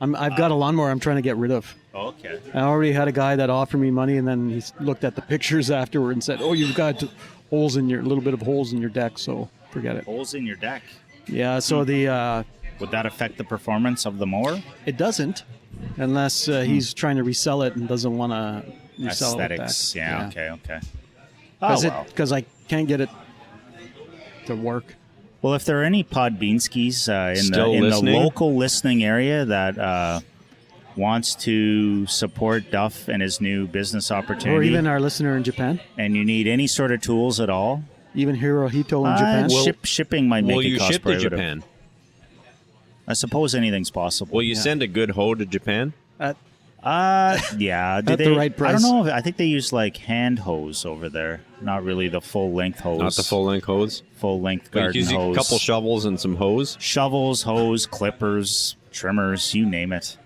Speaker 3: I've got a lawnmower I'm trying to get rid of.
Speaker 2: Okay.
Speaker 3: I already had a guy that offered me money, and then he looked at the pictures afterward and said, "Oh, you've got holes in your little bit of holes in your deck, so forget it."
Speaker 2: Holes in your deck.
Speaker 3: Yeah, so the
Speaker 2: Would that affect the performance of the mower?
Speaker 3: it doesn't, unless he's trying to resell it and doesn't want to resell
Speaker 2: Aesthetics.
Speaker 3: it.
Speaker 2: Yeah. Okay. Oh, well.
Speaker 3: Because I can't get it to work.
Speaker 2: Well, if there are any Podbeanskis in
Speaker 1: Still
Speaker 2: the
Speaker 1: listening?
Speaker 2: local listening area that wants to support Duff and his new business
Speaker 3: Or
Speaker 2: opportunity,
Speaker 3: even our listener in Japan,
Speaker 2: and you need any sort of tools at all,
Speaker 3: even Hirohito in Japan.
Speaker 2: shipping might make
Speaker 1: Will
Speaker 2: it
Speaker 1: you
Speaker 2: cost
Speaker 1: ship to
Speaker 2: prohibitive.
Speaker 1: Japan?
Speaker 2: I suppose anything's possible.
Speaker 1: Will you send a good hoe to Japan?
Speaker 2: Yeah. Do
Speaker 3: At the right
Speaker 2: I
Speaker 3: price.
Speaker 2: don't know. I think they use like hand hose over there, not really the full length hose.
Speaker 1: Not the full length hose?
Speaker 2: full length
Speaker 1: But
Speaker 2: garden
Speaker 1: you use
Speaker 2: hose.
Speaker 1: a couple shovels and some hose?
Speaker 2: Shovels, hose, clippers, trimmers, you name it.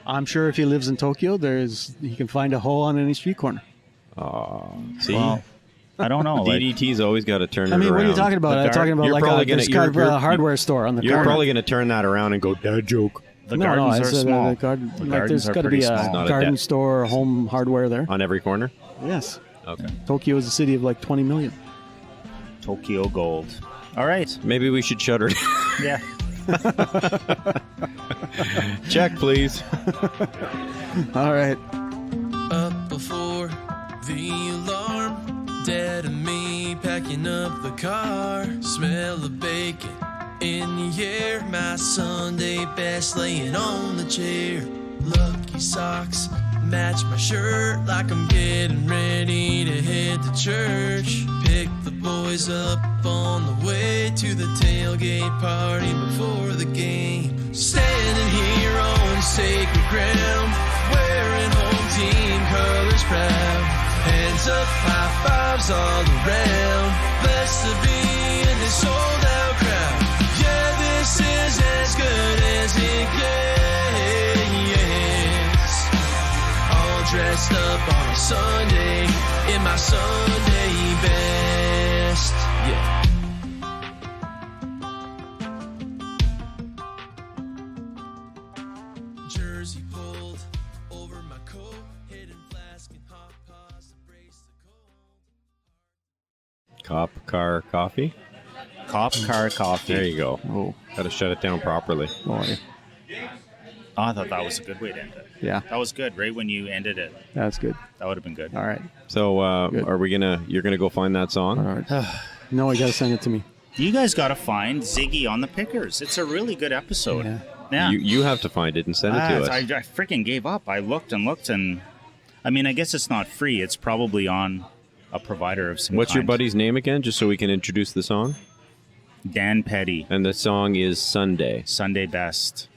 Speaker 3: I'm sure if he lives in Tokyo, he can find a hole on any street corner.
Speaker 1: See?
Speaker 2: Well, I don't know. Like,
Speaker 1: DDT's always got to turn it
Speaker 3: I mean,
Speaker 1: around.
Speaker 3: what are you talking about? I'm talking about
Speaker 1: You're
Speaker 3: like
Speaker 1: probably
Speaker 3: there's
Speaker 1: gonna-
Speaker 3: kind of a hardware store on the
Speaker 1: You're
Speaker 3: corner.
Speaker 1: probably going to turn that around and go, dad joke,
Speaker 2: the
Speaker 3: no,
Speaker 2: gardens
Speaker 3: I
Speaker 2: are
Speaker 3: said,
Speaker 2: small.
Speaker 3: The garden,
Speaker 2: The
Speaker 3: like
Speaker 2: gardens
Speaker 3: there's
Speaker 2: are
Speaker 3: got to
Speaker 2: pretty
Speaker 3: be
Speaker 2: small.
Speaker 3: a
Speaker 1: Not a
Speaker 3: garden
Speaker 1: debt.
Speaker 3: store, home hardware there.
Speaker 1: on every corner.
Speaker 3: Yes.
Speaker 1: Okay.
Speaker 3: Tokyo is a city of like 20 million.
Speaker 2: Tokyo Gold. All right.
Speaker 1: Maybe we should shut her down.
Speaker 2: Yeah.
Speaker 1: Check, please.
Speaker 3: All right.
Speaker 6: Up before the alarm, Dad and me packing up the car. Smell of bacon in the air. My Sunday best laying on the chair. Lucky socks match my shirt like I'm getting ready to head to church. Pick the boys up on the way to the tailgate party before the game. Standing here on sacred ground, wearing home team colors proud. Hands up, high fives all around. Blessed to be in this sold out crowd. Yeah, this is as good as it gets. All dressed up on a Sunday in my Sunday best. Yeah. Jersey pulled over my coat, hidden flask and hot paws to brace the cold.
Speaker 1: Cop car coffee.
Speaker 2: Cop car coffee.
Speaker 1: There you go.
Speaker 3: Oh,
Speaker 1: Got to shut it down properly.
Speaker 3: boy.
Speaker 2: Oh, I thought that was a good way to end it.
Speaker 3: Yeah,
Speaker 2: That was good. Right when you ended it,
Speaker 3: that's good.
Speaker 2: that would have been good.
Speaker 3: All right.
Speaker 1: So,
Speaker 3: Good.
Speaker 1: are we gonna? You're gonna go find that song?
Speaker 3: All right. No, you got to send it to me.
Speaker 2: You guys got to find Ziggy on the Pickers. It's a really good episode.
Speaker 3: Yeah.
Speaker 2: Yeah.
Speaker 1: You have to find it and send it to us.
Speaker 2: I freaking gave up. I looked and I mean, I guess it's not free. It's probably on a provider of some
Speaker 1: What's your
Speaker 2: kind.
Speaker 1: buddy's name again, just so we can introduce the song?
Speaker 2: Dan Petti,
Speaker 1: And the song is Sunday.
Speaker 2: Sunday Best.